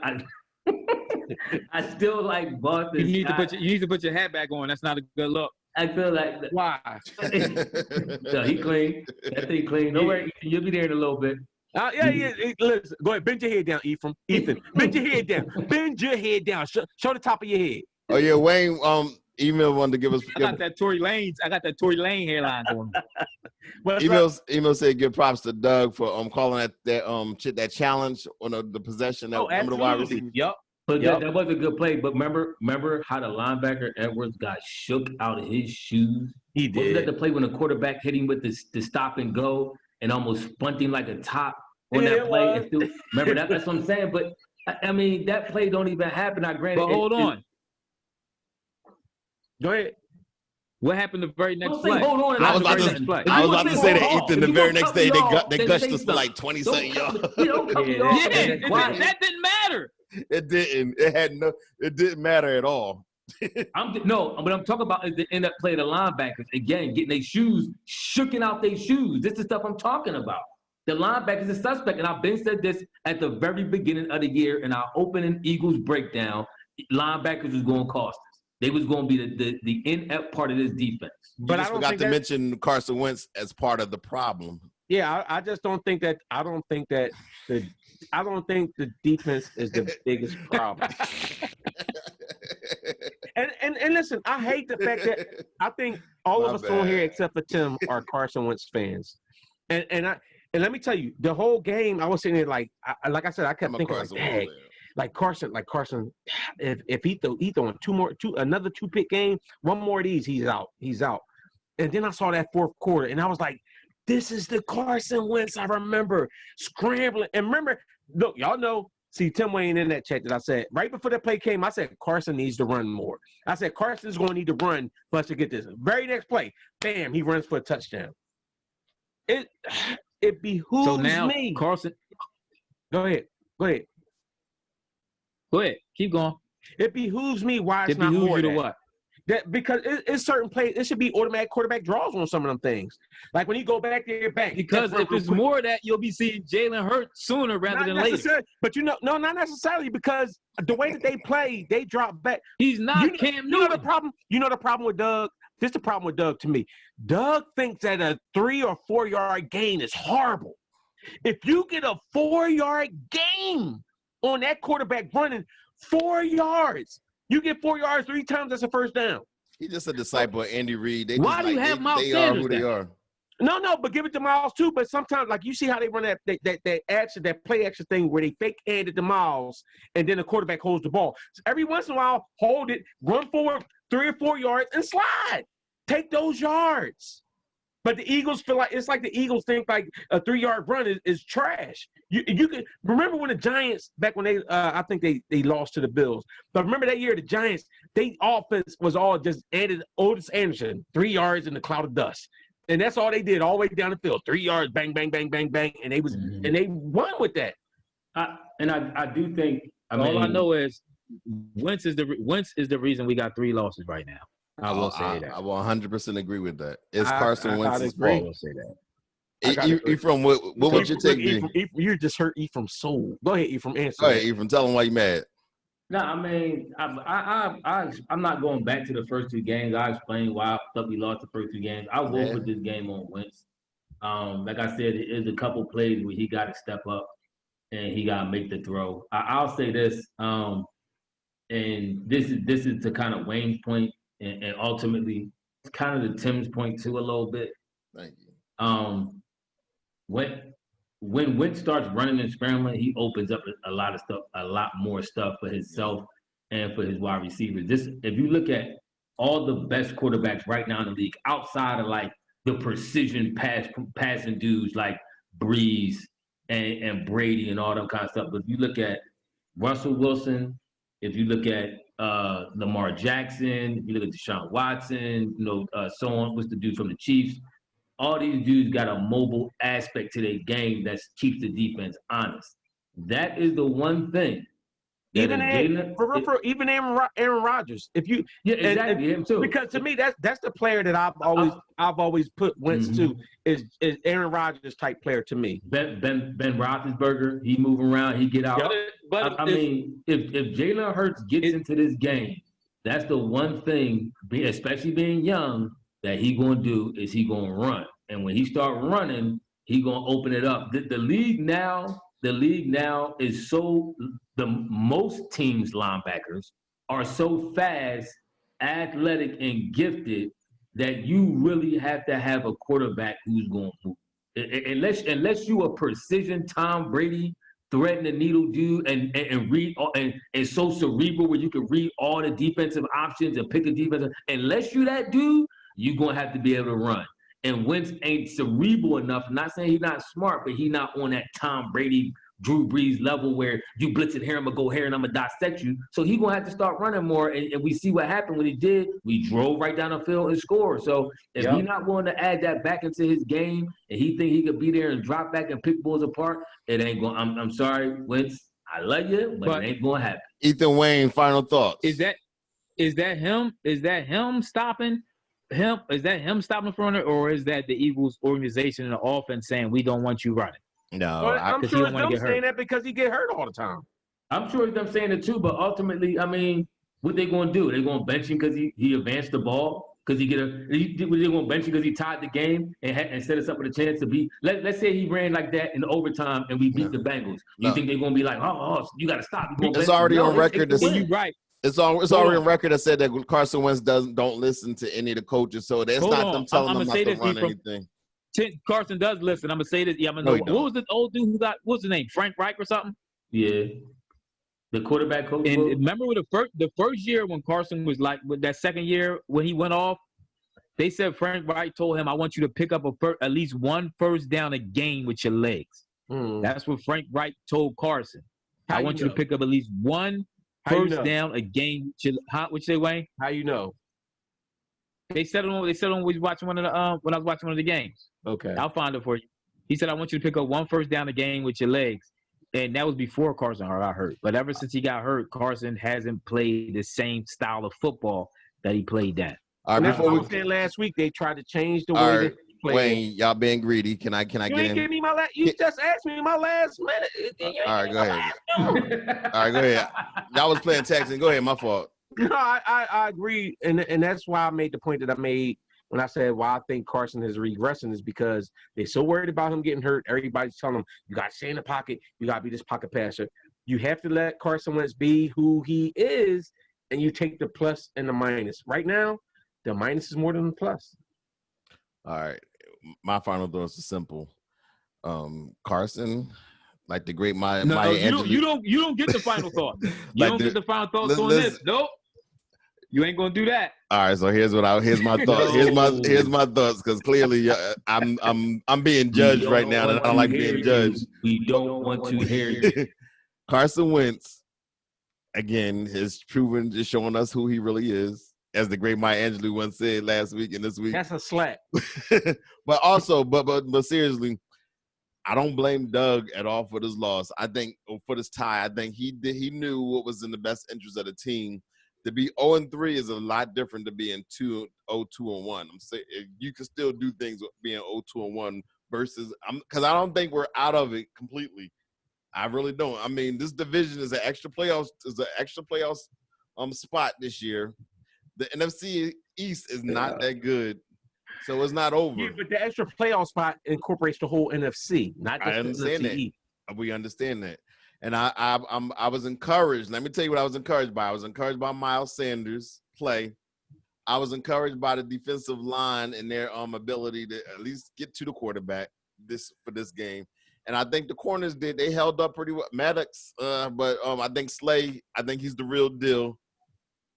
Speaker 2: I still like Boston.
Speaker 1: You need to put your hat back on. That's not a good look.
Speaker 2: I feel like
Speaker 3: why?
Speaker 2: No, he clean. That thing clean. Don't worry, you'll be there in a little bit.
Speaker 3: Yeah. Listen, go ahead. Bend your head down, Ethan. Bend your head down. Bend your head down. Show the top of your head.
Speaker 4: Oh yeah, Wayne. Email wanted to give us.
Speaker 1: I got that Tory Lane hairline going.
Speaker 4: Email said give props to Doug for calling that challenge on the possession that the wide receiver.
Speaker 3: Yep.
Speaker 2: But that was a good play. But remember how the linebacker Edwards got shook out of his shoes?
Speaker 3: He did.
Speaker 2: Wasn't that the play when the quarterback hit him with the stop and go and almost spun him like a top on that play? Remember that? That's what I'm saying. But I mean, that play don't even happen. Granted.
Speaker 1: But hold on.
Speaker 3: Go ahead.
Speaker 1: What happened the very next play?
Speaker 2: Hold on.
Speaker 4: I was about to say that, Ethan. The very next day, they gushed us for like 20-something yards.
Speaker 1: That didn't matter.
Speaker 4: It didn't. It didn't matter at all.
Speaker 2: But I'm talking about is the end up play of the linebackers again, getting their shoes shooking out their shoes. This is stuff I'm talking about. The linebackers is suspect, and I've been said this at the very beginning of the year in our opening Eagles breakdown. Linebackers was going to cost us. They was going to be the inept part of this defense.
Speaker 4: But I forgot to mention Carson Wentz as part of the problem.
Speaker 3: Yeah, I just don't think that. I don't think the defense is the biggest problem. And listen, I hate the fact that I think all of us on here except for Tim are Carson Wentz fans. And let me tell you, the whole game I was sitting there like I said, I kept thinking like, dang. Like Carson, if he throwing another 2-pick game, one more of these, he's out. And then I saw that 4th quarter, and I was like, this is the Carson Wentz I remember scrambling. And remember, look, y'all know. See, Tim Wayne in that chat that I said right before that play came, I said Carson needs to run more. I said Carson's going to need to run for us to get this. Very next play, bam, he runs for a touchdown. It behooves
Speaker 1: So now
Speaker 3: me.
Speaker 1: Carson,
Speaker 3: Go ahead.
Speaker 1: keep going.
Speaker 3: It behooves me why it's
Speaker 1: It
Speaker 3: not
Speaker 1: behooves
Speaker 3: more
Speaker 1: you to
Speaker 3: of that.
Speaker 1: what?
Speaker 3: That because it's certain plays, it should be automatic quarterback draws on some of them things. Like when you go back there, bang.
Speaker 1: Because if it's more of that, you'll be seeing Jalen Hurts sooner rather than later.
Speaker 3: But no, not necessarily, because the way that they play, they drop back.
Speaker 1: He's not Cam Newton.
Speaker 3: You know the problem. You know the problem with Doug. This is the problem with Doug to me. Doug thinks that a 3 or 4 yard gain is horrible. If you get a 4 yard gain on that quarterback running 4 yards. You get 4 yards 3 times, that's a first down.
Speaker 4: He's just a disciple of Andy Reid.
Speaker 1: Why do you have Miles Sanders?
Speaker 4: They are.
Speaker 3: No, but give it to Miles too. But sometimes, like you see how they run that action, that play action thing where they fake hand it to Miles and then the quarterback holds the ball. So every once in a while, hold it, run forward 3 or 4 yards and slide. Take those yards. But the Eagles feel like it's like the Eagles think like a 3 yard run is trash. You can remember when the Giants back when they I think they lost to the Bills. But remember that year the Giants, they offense was all just added Otis Anderson 3 yards in the cloud of dust. And that's all they did all the way down the field. 3 yards, bang, bang, bang, bang, bang. And they won with that.
Speaker 2: I do think
Speaker 1: all I know is Wentz is the reason we got 3 losses right now. I will say that.
Speaker 4: I will 100% agree with that. It's Carson Wentz's fault.
Speaker 1: I will say that.
Speaker 4: Ephraim, what would you take me?
Speaker 3: You just hurt Ephraim's soul. Go ahead, Ephraim. Answer.
Speaker 4: Go ahead, Ephraim. Tell him why you mad.
Speaker 2: No, I mean, I'm not going back to the first 2 games. I explained why I thought we lost the first 2 games. I'll go with this game on Wentz. Like I said, it is a couple plays where he got to step up and he got to make the throw. I'll say this, and this is to kind of Wayne's point. And ultimately, it's kind of the Tim's point too a little bit.
Speaker 4: Thank you.
Speaker 2: When Wentz starts running and scrambling, he opens up a lot of stuff, a lot more stuff for himself and for his wide receivers. If you look at all the best quarterbacks right now in the league, outside of like the precision passing dudes like Breeze and Brady and all that kind of stuff, but if you look at Russell Wilson, if you look at Lamar Jackson, if you look at Deshaun Watson, so on, what's the dude from the Chiefs? All these dudes got a mobile aspect to their game that keeps the defense honest. That is the one thing.
Speaker 3: Even Aaron Rodgers. If you
Speaker 2: exactly him too.
Speaker 3: Because to me that's the player that I've always put Wentz to is Aaron Rodgers type player to me.
Speaker 2: Ben Roethlisberger, he move around, he get out. But I mean, if Jalen Hurts gets into this game, that's the one thing, especially being young, that he gonna do is he gonna run. And when he start running, he gonna open it up. The league now is so most teams' linebackers are so fast, athletic, and gifted that you really have to have a quarterback who's going to move. Unless you a precision Tom Brady, threading the needle dude and read and so cerebral where you can read all the defensive options and pick a defensive. Unless you that dude, you're going to have to be able to run. And Wentz ain't cerebral enough. I'm not saying he's not smart, but he's not on that Tom Brady, Drew Brees level where you blitz it here, I'm going to go here, and I'm going to dissect you. So he's going to have to start running more, and we see what happened when he did. We drove right down the field and scored. So if he's not willing to add that back into his game and he think he could be there and drop back and pick balls apart, it ain't going – I'm sorry, Wentz, I love you, but it ain't going to happen.
Speaker 4: Ethan Wayne, final thoughts.
Speaker 1: Is that him? Is that him stopping him? Is that him stopping the runner, or is that the Eagles organization and the offense saying we don't want you running?
Speaker 4: No,
Speaker 3: I'm sure it's them saying that because he get hurt all the time.
Speaker 2: I'm sure it's them saying it too, but ultimately, I mean, what they going to do? They going to bench him because he advanced the ball? Because they going to bench him because he tied the game and set us up with a chance to beat? Let's say he ran like that in overtime and we beat the Bengals. You think they're going to be like, oh, you got to stop?
Speaker 4: It's already on record.
Speaker 1: You're right.
Speaker 4: It's already on record that said that Carson Wentz don't listen to any of the coaches, so that's not them telling them not to run anything.
Speaker 1: Carson does listen. I'm gonna say this. Yeah, I'm gonna know. What was the old dude who got? What's his name? Frank Reich or something?
Speaker 2: Yeah, the quarterback coach.
Speaker 1: And remember with the first year when Carson was like, with that second year when he went off, they said Frank Reich told him, "I want you to pick up at least one first down a game with your legs." That's what Frank Wright told Carson.
Speaker 3: How
Speaker 1: I want you to pick up at least one first down a game. Which say, Wayne?
Speaker 3: How you know?
Speaker 1: They said it on. They said it on. We was watching one of the when I was watching one of the games.
Speaker 3: Okay.
Speaker 1: I'll find it for you. He said, I want you to pick up one first down a game with your legs. And that was before Carson got hurt. But ever since he got hurt, Carson hasn't played the same style of football that he played then.
Speaker 3: All right, before we said last week, they tried to change the way they play.
Speaker 4: Wayne, y'all being greedy. Can I
Speaker 3: you
Speaker 4: get
Speaker 3: ain't
Speaker 4: in?
Speaker 3: give me my last. You just asked me my last minute.
Speaker 4: All right, go ahead. All right, go ahead. Y'all was playing Texans. Go ahead. My fault.
Speaker 3: No, I agree, and that's why I made the point that I made when I said why I think Carson is regressing is because they're so worried about him getting hurt. Everybody's telling him, you got to stay in the pocket. You got to be this pocket passer. You have to let Carson Wentz be who he is, and you take the plus and the minus. Right now, the minus is more than the plus.
Speaker 4: All right. My final thoughts are simple. Carson, like the great Maya Angelou.
Speaker 1: You don't get the final thought. You don't get the final thoughts on this. Nope. You ain't gonna do that.
Speaker 4: All right, so here's my thoughts. Here's my thoughts, because clearly I'm being judged right now, and I don't like being judged.
Speaker 2: We don't want to hear you.
Speaker 4: Carson Wentz, again, is proven, just showing us who he really is, as the great Maya Angelou once said last week and this week.
Speaker 3: That's a slap.
Speaker 4: But also, but seriously, I don't blame Doug at all for this loss. I think for this tie, I think he knew what was in the best interest of the team. To be 0-3 is a lot different than being 0-2-1. I'm saying you can still do things with being 0-2-1 versus because I don't think we're out of it completely. I really don't. I mean, this division is an extra playoffs spot this year. The NFC East is not that good, so it's not over.
Speaker 3: Yeah, but the extra playoff spot incorporates the whole NFC, not just
Speaker 4: I understand
Speaker 3: the NFC East.
Speaker 4: We understand that. And I was encouraged. Let me tell you what I was encouraged by. I was encouraged by Miles Sanders' play. I was encouraged by the defensive line and their ability to at least get to the quarterback for this game. And I think the corners they held up pretty well. Maddox, but I think Slay, I think he's the real deal.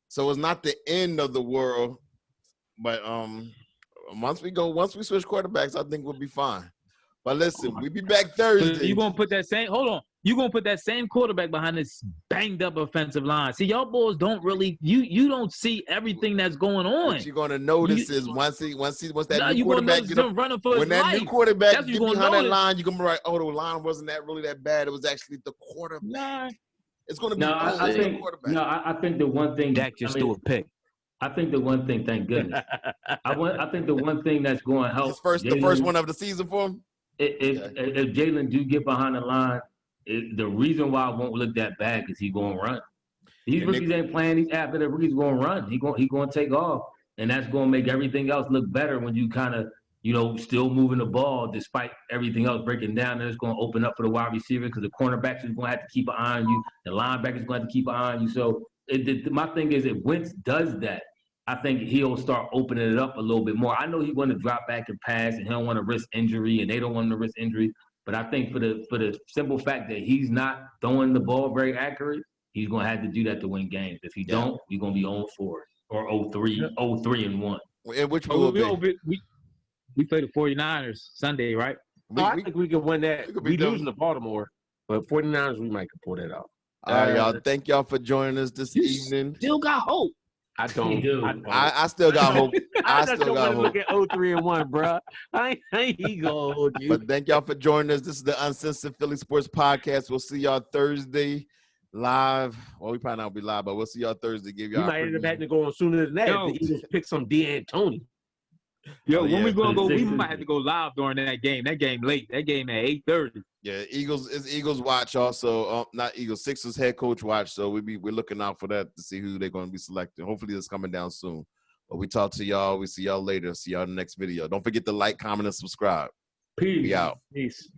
Speaker 4: So it's not the end of the world. But once we switch quarterbacks, I think we'll be fine. But listen, we'll be back Thursday.
Speaker 1: So you're gonna put that same you're gonna put that same quarterback behind this banged up offensive line. See, y'all boys don't really you don't see everything that's going on.
Speaker 4: What you're gonna notice is once that new quarterback get up,
Speaker 1: running for
Speaker 4: when
Speaker 1: his
Speaker 4: that
Speaker 1: life.
Speaker 4: new quarterback
Speaker 1: That's
Speaker 4: get behind that line, you're gonna be like, oh, the line wasn't really that bad. It was actually the quarterback.
Speaker 1: Nah.
Speaker 4: It's gonna be
Speaker 2: the quarterback. No, I think the one thing
Speaker 1: Dak just threw a pick.
Speaker 2: I think the one thing, thank goodness. I think the one thing that's going to help
Speaker 4: the first one of the season for him.
Speaker 2: If Jalen do get behind the line, the reason why it won't look that bad is he's going to run. These rookies ain't playing. These athletic rookies going to run. He going to take off, and that's going to make everything else look better when you kind of still moving the ball despite everything else breaking down. And it's going to open up for the wide receiver because the cornerbacks is going to have to keep an eye on you. The linebackers is going to have to keep an eye on you. So my thing is, if Wentz does that, I think he'll start opening it up a little bit more. I know he's going to drop back and pass, and he don't want to risk injury, and they don't want to risk injury. But I think for the simple fact that he's not throwing the ball very accurate, he's going to have to do that to win games. If he don't, he's going to be 0-4 or 0-3-1.
Speaker 4: And which one will be?
Speaker 1: We play the 49ers Sunday, right?
Speaker 3: I think we can win that. We losing to Baltimore, but 49ers, we might pull that out.
Speaker 4: All right, y'all. Thank y'all for joining us this evening.
Speaker 1: Still got hope.
Speaker 3: I don't.
Speaker 4: I still got hope.
Speaker 3: I still got hope. Look at 0-3-1, bro. I ain't gonna hold you.
Speaker 4: But thank y'all for joining us. This is the Uncensored Philly Sports Podcast. We'll see y'all Thursday live. Well, we probably not be live, but we'll see y'all Thursday. Give y'all.
Speaker 3: We might end up having to go on sooner than that. The Eagles pick some D'Antoni.
Speaker 1: When we gonna go, we might have to go live during that game. That game late. That game at 8:30.
Speaker 4: Yeah, Eagles watch also. Not Eagles, Sixers head coach watch. So we're looking out for that to see who they're going to be selecting. Hopefully, it's coming down soon. But we talk to y'all. We see y'all later. See y'all in the next video. Don't forget to like, comment, and subscribe.
Speaker 3: Peace.
Speaker 4: We out.
Speaker 3: Peace.